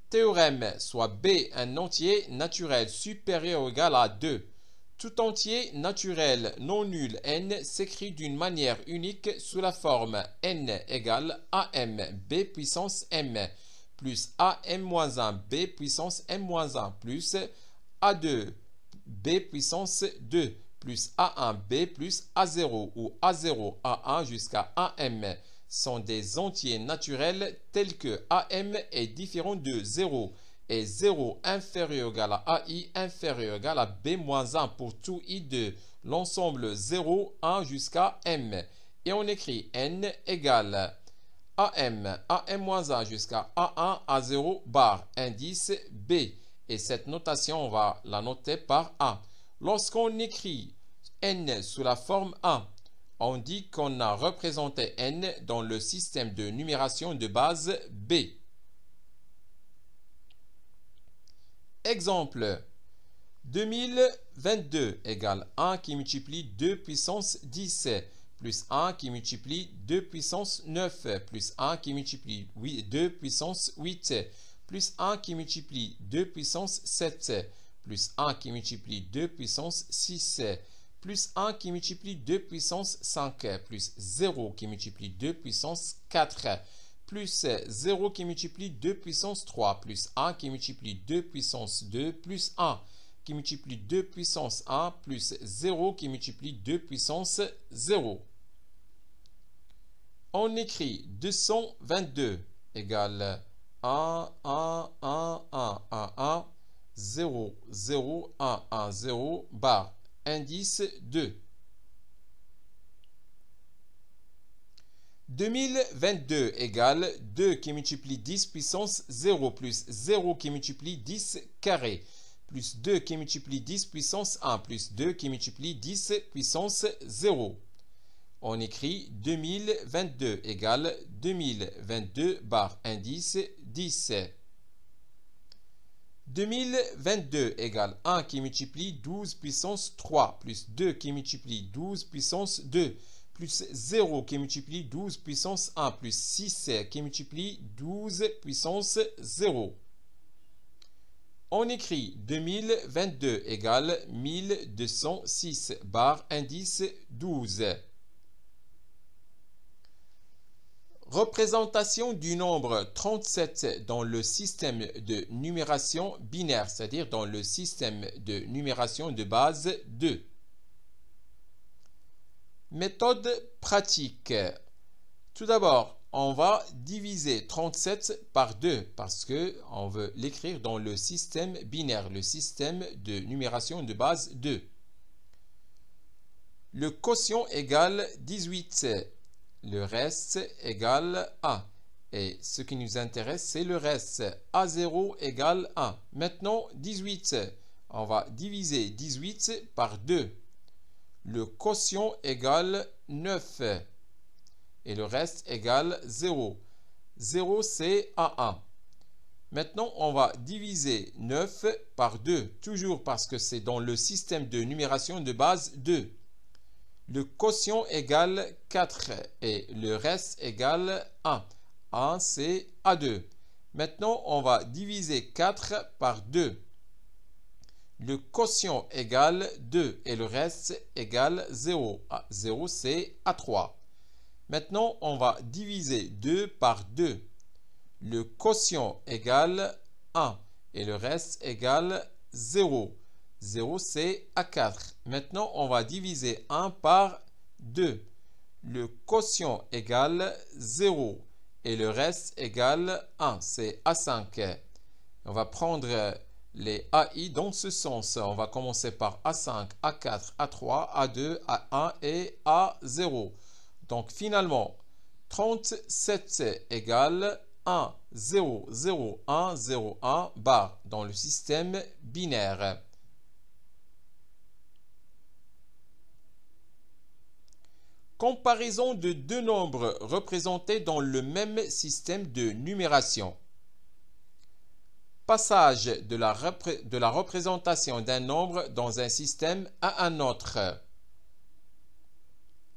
Théorème, soit B un entier naturel supérieur ou égal à 2. Tout entier naturel non nul n s'écrit d'une manière unique sous la forme n égale am b puissance m plus am-1 b puissance m-1 plus a2 b puissance 2 plus a1 b plus a0 ou a0 a1 jusqu'à am sont des entiers naturels tels que am est différent de 0 et 0 inférieur ou égal à AI inférieur ou égal à B-1 pour tout I de l'ensemble 0, 1 jusqu'à M. Et on écrit N égale AM, AM-1 jusqu'à A1, A0 bar, indice B. Et cette notation, on va la noter par A. Lorsqu'on écrit N sous la forme A, on dit qu'on a représenté N dans le système de numération de base B. Exemple, 2022 égale 1 qui multiplie 2 puissance 10 plus 1 qui multiplie 2 puissance 9 plus 1 qui multiplie 2 puissance 8 plus 1 qui multiplie 2 puissance 7 plus 1 qui multiplie 2 puissance 6 plus 1 qui multiplie 2 puissance 5 plus 0 qui multiplie 2 puissance 4 plus 0 qui multiplie 2 puissance 3, plus 1 qui multiplie 2 puissance 2, plus 1 qui multiplie 2 puissance 1, plus 0 qui multiplie 2 puissance 0. On écrit 222 égale 1, 1, 1, 1, 1, 1, 0, 0, 1, 1, 0, barre, indice 2. 2022 égale 2 qui multiplie 10 puissance 0 plus 0 qui multiplie 10 carré plus 2 qui multiplie 10 puissance 1 plus 2 qui multiplie 10 puissance 0. On écrit 2022 égale 2022 barre indice 10. 2022 égale 1 qui multiplie 12 puissance 3 plus 2 qui multiplie 12 puissance 2 plus 0 qui multiplie 12 puissance 1 plus 6 qui multiplie 12 puissance 0. On écrit 2022 égale 1206 barre indice 12. Représentation du nombre 37 dans le système de numération binaire, c'est-à-dire dans le système de numération de base 2. Méthode pratique. Tout d'abord, on va diviser 37 par 2 parce qu'on veut l'écrire dans le système binaire, le système de numération de base 2. Le quotient égale 18. Le reste égale 1. Et ce qui nous intéresse, c'est le reste. A0 égale 1. Maintenant, 18. On va diviser 18 par 2. Le quotient égale 9. Et le reste égale 0. 0, c'est A1. Maintenant, on va diviser 9 par 2. Toujours parce que c'est dans le système de numération de base 2. Le quotient égale 4 et le reste égale 1. 1, c'est A2. Maintenant, on va diviser 4 par 2. Le quotient égale 2 et le reste égale 0. 0, c'est A3. Maintenant, on va diviser 2 par 2. Le quotient égale 1 et le reste égale 0. 0, c'est A4. Maintenant, on va diviser 1 par 2. Le quotient égale 0 et le reste égale 1. C'est A5. On va prendre les AI dans ce sens. On va commencer par A5, A4, A3, A2, A1 et A0. Donc, finalement, 37 égale 1, 0, 0, 1, 0, 1 barre dans le système binaire. Comparaison de deux nombres représentés dans le même système de numération. Passage de la représentation d'un nombre dans un système à un autre.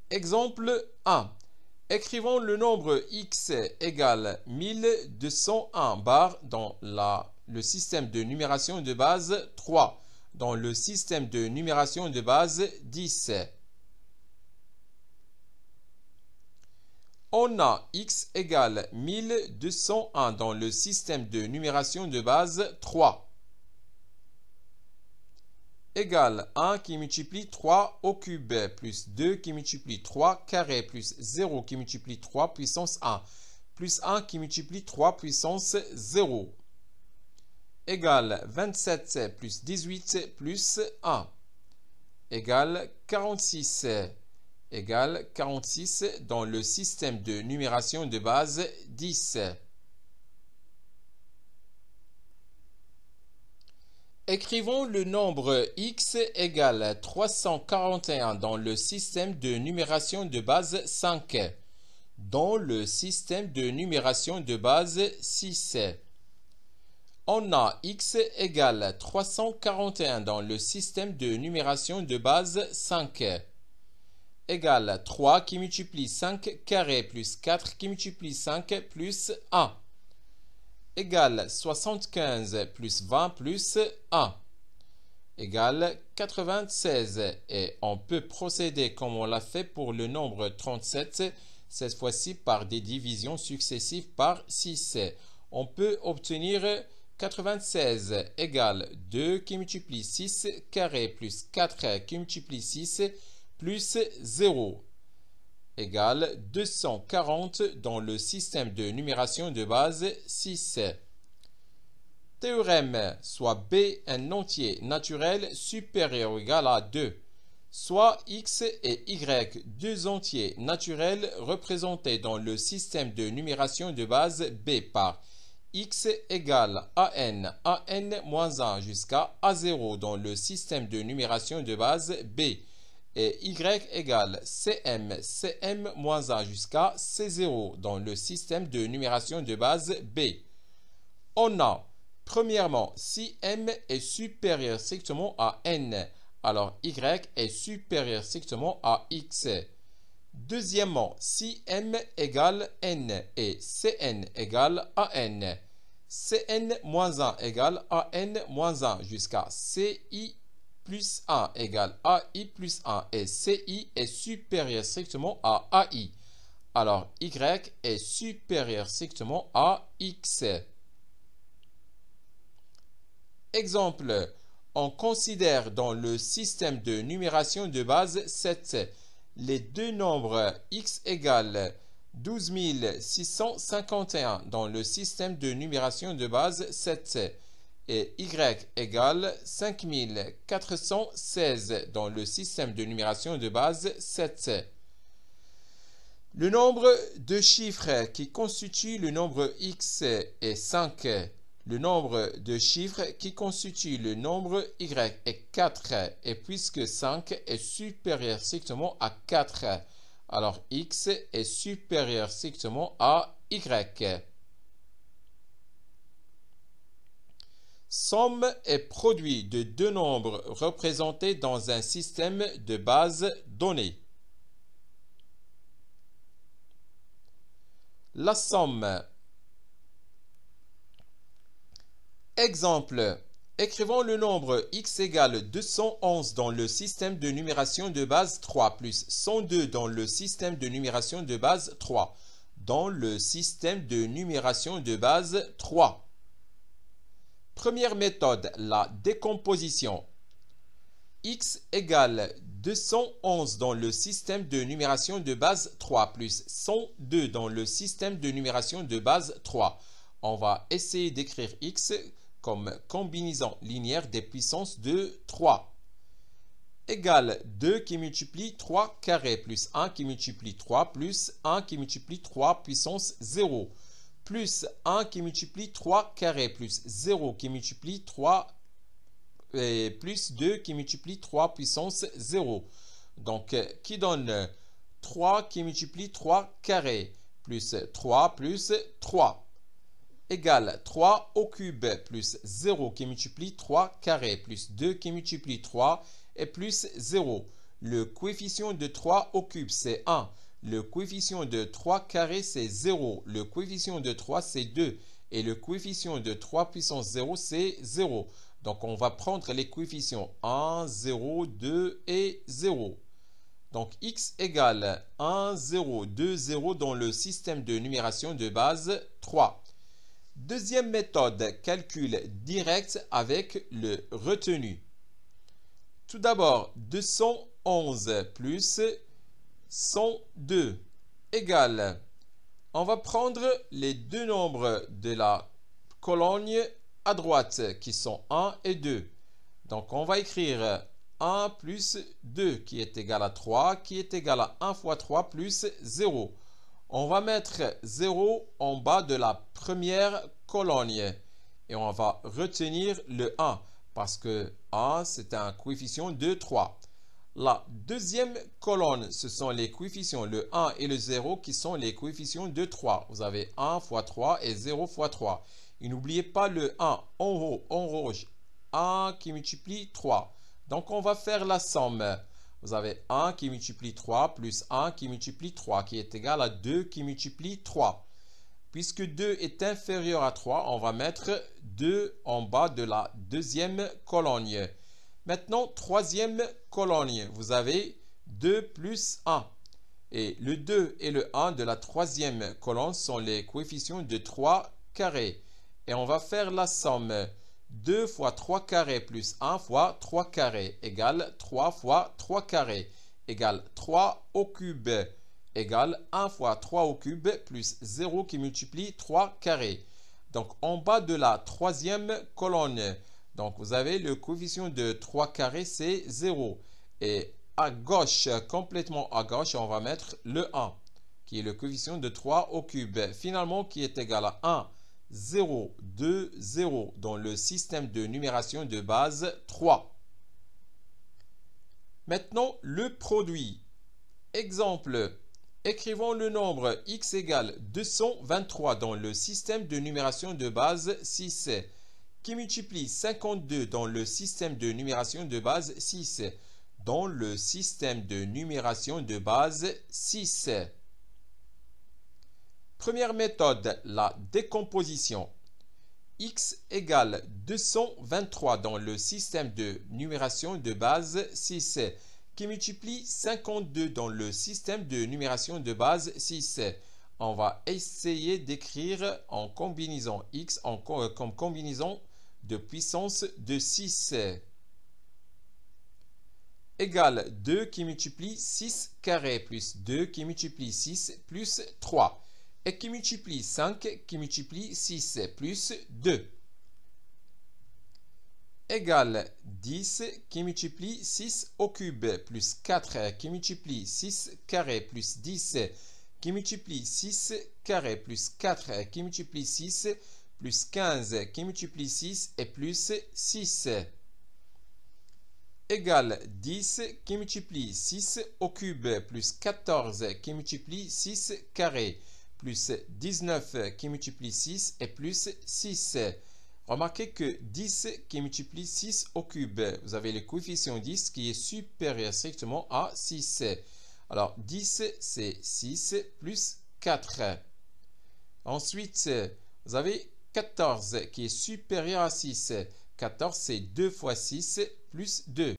Exemple 1. Écrivons le nombre x égale 1201 bar dans le système de numération de base 3, dans le système de numération de base 10. On a x égale 1201 dans le système de numération de base 3. Égale 1 qui multiplie 3 au cube, plus 2 qui multiplie 3 carré, plus 0 qui multiplie 3 puissance 1, plus 1 qui multiplie 3 puissance 0. Égale 27 plus 18 plus 1. Égale 46. Égale 46 dans le système de numération de base 10. Écrivons le nombre x égale 341 dans le système de numération de base 5, dans le système de numération de base 6. On a x égale 341 dans le système de numération de base 5, égale 3 qui multiplie 5 carré plus 4 qui multiplie 5 plus 1. Égale 75 plus 20 plus 1 égale 96 et on peut procéder comme on l'a fait pour le nombre 37, cette fois-ci par des divisions successives par 6. On peut obtenir 96 égale 2 qui multiplie 6 carré plus 4 qui multiplie 6 plus 0. Égale 240 dans le système de numération de base 6. Théorème, soit b un entier naturel supérieur ou égal à 2, soit x et y deux entiers naturels représentés dans le système de numération de base b par x égale an moins 1 jusqu'à a0 dans le système de numération de base b, et y égale cm moins 1 jusqu'à c0 dans le système de numération de base b. On a, premièrement, si m est supérieur strictement à n, alors y est supérieur strictement à x. Deuxièmement, si m égale n et cn égale an, cn moins 1 égale an moins 1 jusqu'à ci plus 1 égale AI plus 1 et CI est supérieur strictement à AI. Alors, Y est supérieur strictement à X. Exemple, on considère dans le système de numération de base 7 les deux nombres X égale 12 651 dans le système de numération de base 7 et y égale 5416 dans le système de numération de base 7. Le nombre de chiffres qui constitue le nombre x est 5. Le nombre de chiffres qui constitue le nombre y est 4. Et puisque 5 est supérieur strictement à 4, alors x est supérieur strictement à y. Somme et produit de deux nombres représentés dans un système de base donné. La somme. Exemple. Écrivons le nombre x égale 211 dans le système de numération de base 3 plus 102 dans le système de numération de base 3 dans le système de numération de base 3. Première méthode, la décomposition. X égale 211 dans le système de numération de base 3 plus 102 dans le système de numération de base 3. On va essayer d'écrire X comme combinaison linéaire des puissances de 3. Égale 2 qui multiplie 3 carré plus 1 qui multiplie 3 plus 1 qui multiplie 3 puissance 0. Plus 1 qui multiplie 3 carré plus 0 qui multiplie 3 et plus 2 qui multiplie 3 puissance 0. Donc, qui donne 3 qui multiplie 3 carré plus 3 égale 3 au cube plus 0 qui multiplie 3 carré plus 2 qui multiplie 3 et plus 0. Le coefficient de 3 au cube c'est 1. Le coefficient de 3 carré, c'est 0. Le coefficient de 3, c'est 2. Et le coefficient de 3 puissance 0, c'est 0. Donc, on va prendre les coefficients 1, 0, 2 et 0. Donc, x égale 1, 0, 2, 0 dans le système de numération de base 3. Deuxième méthode, calcul direct avec le retenu. Tout d'abord, 211 plus 102 égale, on va prendre les deux nombres de la colonne à droite qui sont 1 et 2. Donc on va écrire 1 plus 2 qui est égal à 3 qui est égal à 1 fois 3 plus 0. On va mettre 0 en bas de la première colonne et on va retenir le 1 parce que 1 c'est un coefficient de 3. La deuxième colonne, ce sont les coefficients, le 1 et le 0 qui sont les coefficients de 3. Vous avez 1 fois 3 et 0 fois 3. Et n'oubliez pas le 1 en haut, en rouge, 1 qui multiplie 3. Donc on va faire la somme. Vous avez 1 qui multiplie 3 plus 1 qui multiplie 3 qui est égal à 2 qui multiplie 3. Puisque 2 est inférieur à 3, on va mettre 2 en bas de la deuxième colonne. Maintenant, troisième colonne, vous avez 2 plus 1. Et le 2 et le 1 de la troisième colonne sont les coefficients de 3 carrés. Et on va faire la somme. 2 fois 3 carrés plus 1 fois 3 carrés égale 3 fois 3 carrés égale 3 au cube égale 1 fois 3 au cube plus 0 qui multiplie 3 carrés. Donc, en bas de la troisième colonne, donc, vous avez le coefficient de 3 carrés, c'est 0. Et à gauche, complètement à gauche, on va mettre le 1, qui est le coefficient de 3 au cube. Finalement, qui est égal à 1, 0, 2, 0 dans le système de numération de base 3. Maintenant, le produit. Exemple, écrivons le nombre x égale 223 dans le système de numération de base 6. Qui multiplie 52 dans le système de numération de base 6. Dans le système de numération de base 6. Première méthode, la décomposition. X égale 223 dans le système de numération de base 6. Qui multiplie 52 dans le système de numération de base 6. On va essayer d'écrire en combinaison x comme combinaison de puissance de 6 égale 2 qui multiplie 6 carré plus 2 qui multiplie 6 plus 3 et qui multiplie 5 qui multiplie 6 plus 2 égale 10 qui multiplie 6 au cube plus 4 qui multiplie 6 carré plus 10 qui multiplie 6 carré plus 4 qui multiplie 6 plus 15 qui multiplie 6 et plus 6 égale 10 qui multiplie 6 au cube plus 14 qui multiplie 6 carré plus 19 qui multiplie 6 et plus 6. Remarquez que 10 qui multiplie 6 au cube, vous avez le coefficient 10 qui est supérieur strictement à 6. Alors 10 c'est 6 plus 4. Ensuite, vous avez 14 qui est supérieur à 6. 14 c'est 2 fois 6 plus 2.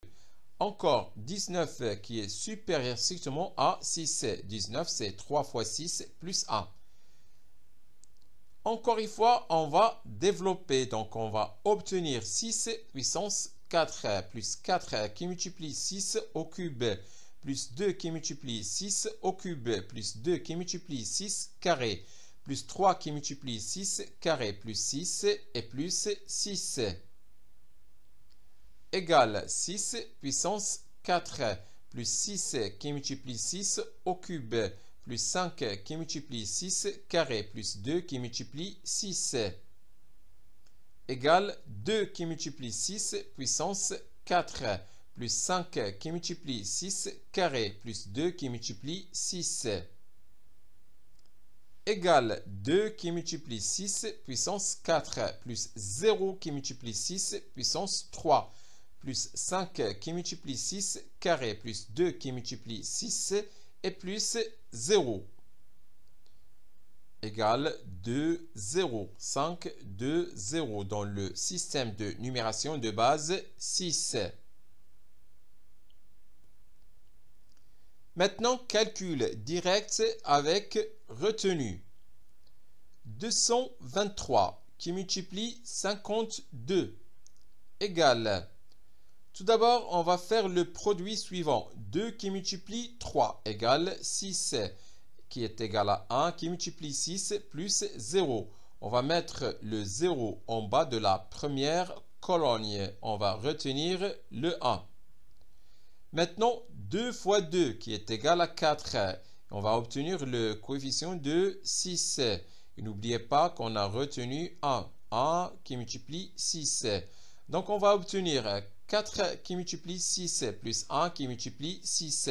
Encore 19 qui est supérieur strictement à 6. 19 c'est 3 fois 6 plus 1. Encore une fois, on va développer. Donc, on va obtenir 6 puissance 4 plus 4 qui multiplie 6 au cube plus 2 qui multiplie 6 au cube plus 2 qui multiplie 6 carré plus 3 qui multiplie 6 carré plus 6 et plus 6 égale 6 puissance 4 plus 6 qui multiplie 6 au cube plus 5 qui multiplie 6 carré plus 2 qui multiplie 6 égale 2 qui multiplie 6 puissance 4 plus 5 qui multiplie 6 carré plus 2 qui multiplie 6 égale 2 qui multiplie 6 puissance 4 plus 0 qui multiplie 6 puissance 3 plus 5 qui multiplie 6 carré plus 2 qui multiplie 6 et plus 0 égale 2, 0. 5, 2, 0 dans le système de numération de base 6. Maintenant, calcul direct avec retenue. 223 qui multiplie 52 égale. Tout d'abord, on va faire le produit suivant. 2 qui multiplie 3 égale 6, qui est égal à 1 qui multiplie 6 plus 0. On va mettre le 0 en bas de la première colonne. On va retenir le 1. Maintenant, 2 fois 2 qui est égal à 4. On va obtenir le coefficient de 6. Et n'oubliez pas qu'on a retenu 1. 1 qui multiplie 6. Donc, on va obtenir 4 qui multiplie 6 plus 1 qui multiplie 6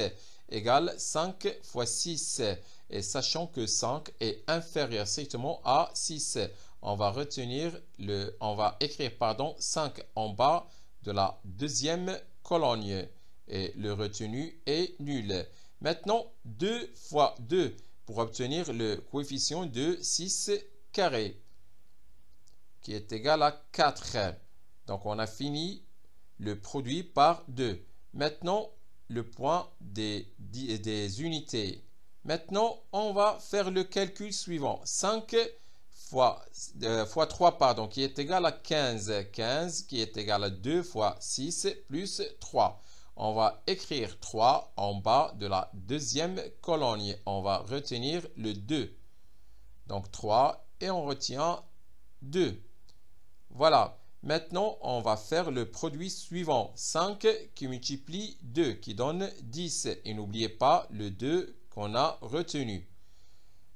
égale 5 fois 6. Et sachant que 5 est inférieur strictement à 6, on va écrire 5 en bas de la deuxième colonne. Et le retenu est nul. Maintenant, 2 fois 2 pour obtenir le coefficient de 6 carré qui est égal à 4. Donc, on a fini le produit par 2. Maintenant, le point des unités. Maintenant, on va faire le calcul suivant. 5 fois 3, qui est égal à 15. 15 qui est égal à 2 fois 6 plus 3. On va écrire 3 en bas de la deuxième colonne. On va retenir le 2. Donc 3 et on retient 2. Voilà. Maintenant, on va faire le produit suivant. 5 qui multiplie 2 qui donne 10. Et n'oubliez pas le 2 qu'on a retenu.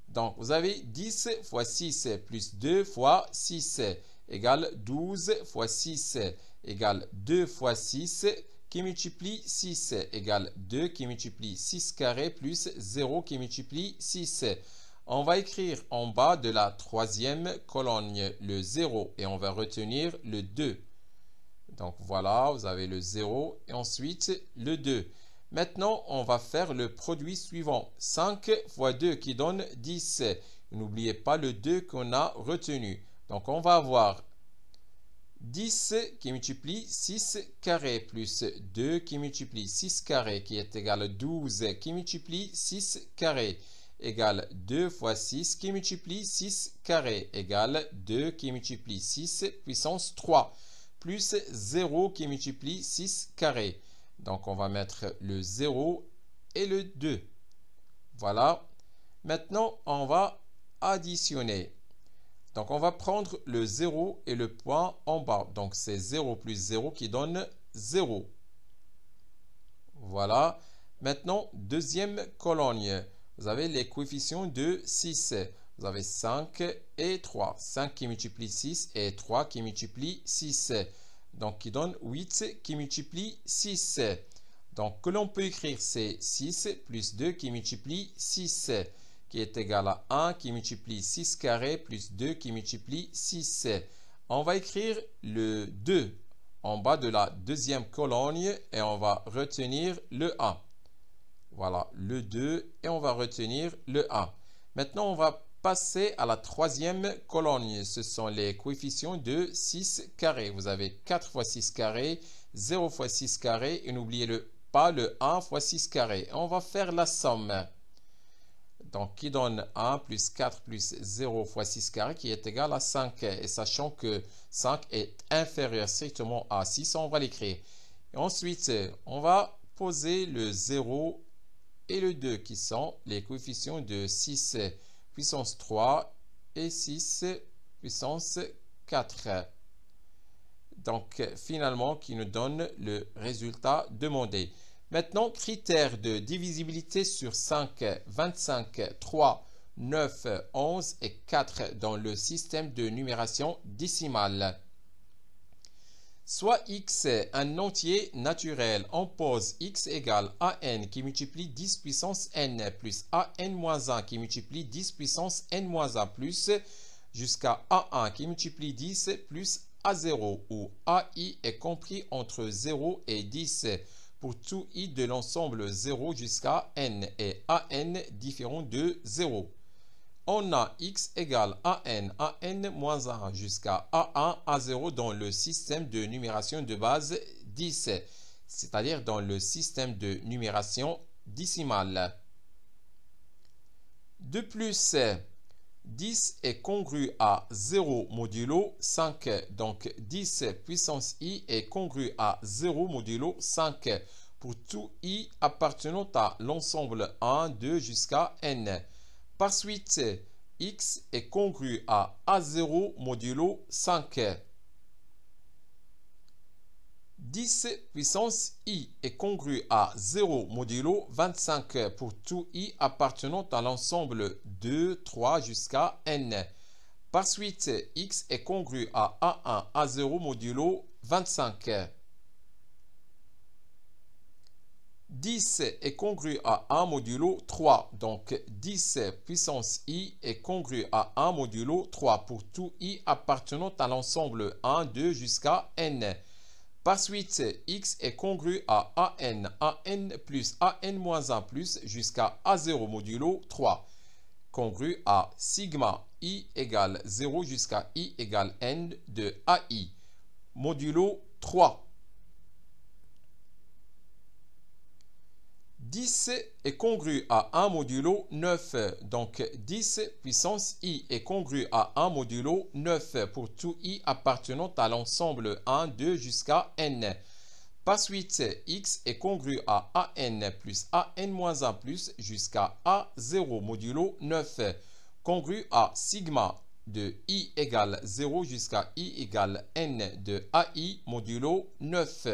Donc, vous avez 10 fois 6 plus 2 fois 6 égale 12 fois 6 égale 2 fois 6 qui multiplie 6 égale 2 qui multiplie 6 carré plus 0 qui multiplie 6. On va écrire en bas de la troisième colonne le 0 et on va retenir le 2. Donc voilà, vous avez le 0 et ensuite le 2. Maintenant, on va faire le produit suivant. 5 fois 2 qui donne 10. N'oubliez pas le 2 qu'on a retenu. Donc on va avoir 10 qui multiplie 6 carré plus 2 qui multiplie 6 carré qui est égal à 12 qui multiplie 6 carré égale 2 fois 6 qui multiplie 6 carré égale 2 qui multiplie 6 puissance 3 plus 0 qui multiplie 6 carré. Donc on va mettre le 0 et le 2. Voilà. Maintenant on va additionner. Donc, on va prendre le 0 et le point en bas. Donc, c'est 0 plus 0 qui donne 0. Voilà. Maintenant, deuxième colonne. Vous avez les coefficients de 6. Vous avez 5 et 3. 5 qui multiplie 6 et 3 qui multiplie 6. Donc, qui donne 8 qui multiplie 6. Donc, que l'on peut écrire, c'est 6 plus 2 qui multiplie 6. Qui est égal à 1 qui multiplie 6 carré plus 2 qui multiplie 6. On va écrire le 2 en bas de la deuxième colonne et on va retenir le 1. Voilà, le 2 et on va retenir le 1. Maintenant, on va passer à la troisième colonne. Ce sont les coefficients de 6 carré. Vous avez 4 fois 6 carré, 0 fois 6 carré et n'oubliez pas le 1 fois 6 carré. On va faire la somme. Donc, qui donne 1 plus 4 plus 0 fois 6 carré qui est égal à 5. Et sachant que 5 est inférieur strictement à 6, on va l'écrire. Ensuite, on va poser le 0 et le 2 qui sont les coefficients de 6 puissance 3 et 6 puissance 4. Donc, finalement, qui nous donne le résultat demandé. Maintenant, critères de divisibilité sur 5, 25, 3, 9, 11 et 4 dans le système de numération décimale. Soit x est un entier naturel, on pose x égale an qui multiplie 10 puissance n plus an-1 qui multiplie 10 puissance n-1 plus jusqu'à a1 qui multiplie 10 plus a0 où ai est compris entre 0 et 10. pour tout i de l'ensemble 0 jusqu'à n et an différent de 0. On a x égale an moins 1 jusqu'à a1, a0 dans le système de numération de base 10, c'est-à-dire dans le système de numération décimale. De plus, 10 est congru à 0 modulo 5, donc 10 puissance i est congru à 0 modulo 5 pour tout i appartenant à l'ensemble 1, 2 jusqu'à n. Par suite, x est congru à a0 modulo 5. 10 puissance i est congru à 0 modulo 25 pour tout i appartenant à l'ensemble 2, 3 jusqu'à n. Par suite, x est congru à a1, a0 modulo 25. 10 est congru à 1 modulo 3, donc 10 puissance i est congru à 1 modulo 3 pour tout i appartenant à l'ensemble 1, 2 jusqu'à n. Par suite, x est congru à an plus an moins 1 plus jusqu'à a0 modulo 3, congru à sigma i égale 0 jusqu'à i égale n de ai, modulo 3. 10 est congru à 1 modulo 9, donc 10 puissance i est congru à 1 modulo 9 pour tout i appartenant à l'ensemble 1, 2 jusqu'à n. Par suite, x est congru à an plus an moins 1 plus jusqu'à a0 modulo 9, congru à sigma de i égale 0 jusqu'à i égale n de ai modulo 9.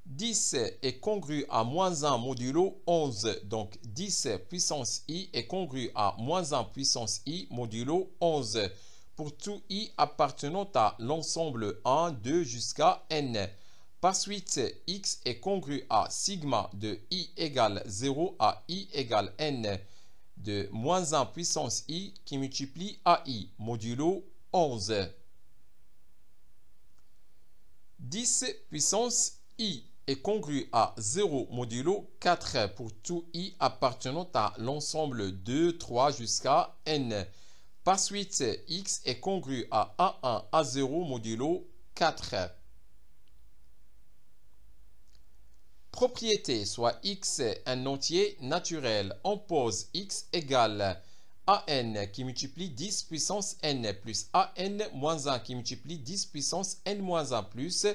10 est congru à moins 1 modulo 11, donc 10 puissance i est congru à moins 1 puissance i modulo 11 pour tout i appartenant à l'ensemble 1, 2 jusqu'à n. Par suite, x est congru à sigma de i égale 0 à i égale n de moins 1 puissance i qui multiplie ai modulo 11. 10 puissance i est congru à 0 modulo 4 pour tout i appartenant à l'ensemble 2, 3 jusqu'à n. Par suite, x est congru à a1, a0 modulo 4. Propriété, soit x est un entier naturel. On pose x égale an qui multiplie 10 puissance n plus an moins 1 qui multiplie 10 puissance n moins 1 plus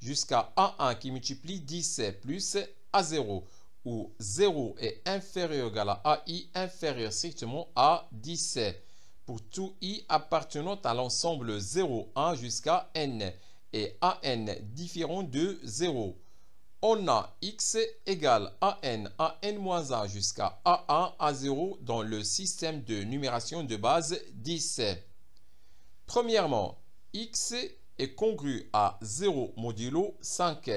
jusqu'à a1 qui multiplie 10 plus a0, où 0 est inférieur égal à ai inférieur strictement à 10, pour tout i appartenant à l'ensemble 0, 1 jusqu'à n, et an différent de 0. On a x égale an moins 1 jusqu'à a1, a0 dans le système de numération de base 10. Premièrement, x est congru à 0 modulo 5,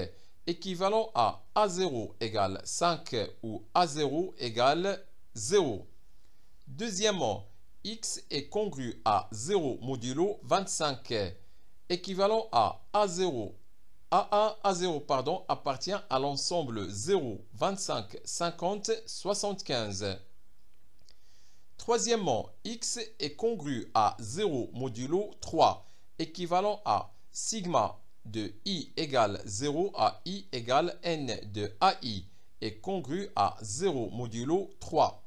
équivalent à a0 égale 5 ou a0 égale 0. Deuxièmement, x est congru à 0 modulo 25, équivalent à a0. A1, A0 pardon, appartient à l'ensemble 0, 25, 50, 75. Troisièmement, x est congru à 0 modulo 3, équivalent à sigma de i égale 0 à i égale n de ai, est congru à 0 modulo 3.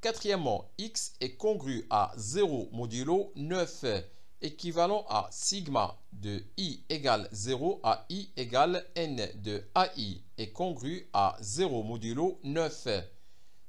Quatrièmement, x est congru à 0 modulo 9, équivalent à sigma de i égale 0 à i égale n de ai, est congru à 0 modulo 9.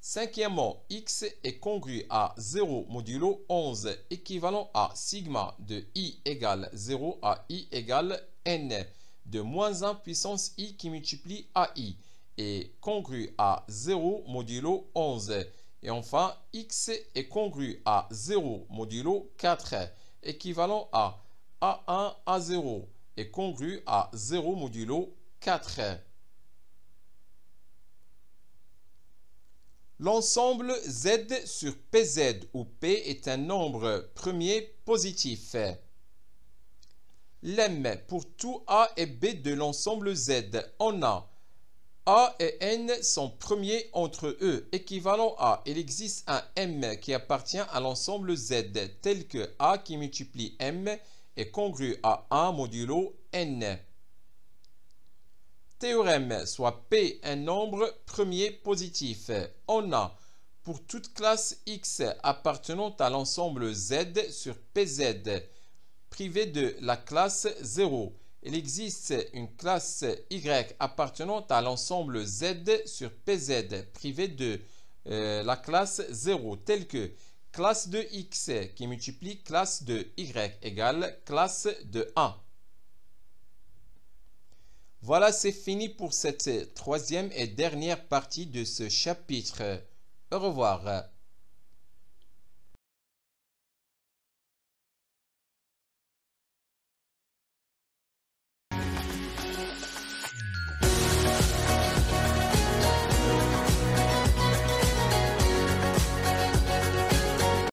Cinquièmement, x est congru à 0 modulo 11, équivalent à sigma de i égale 0 à i égale n de moins 1 puissance i qui multiplie ai, est congru à 0 modulo 11. Et enfin, x est congru à 0 modulo 4, équivalent à a1, a0, est congru à 0 modulo 4. L'ensemble z sur pz où p est un nombre premier positif. Lemme pour tout A et B de l'ensemble Z. On a A et N sont premiers entre eux, équivalent à. Il existe un M qui appartient à l'ensemble Z, tel que A qui multiplie M est congru à 1 modulo N. Théorème, soit P un nombre premier positif. On a pour toute classe X appartenant à l'ensemble Z sur PZ, privé de la classe 0. Il existe une classe Y appartenant à l'ensemble Z sur PZ, privé de la classe 0, telle que classe de X qui multiplie classe de Y égale classe de 1. Voilà, c'est fini pour cette troisième et dernière partie de ce chapitre. Au revoir.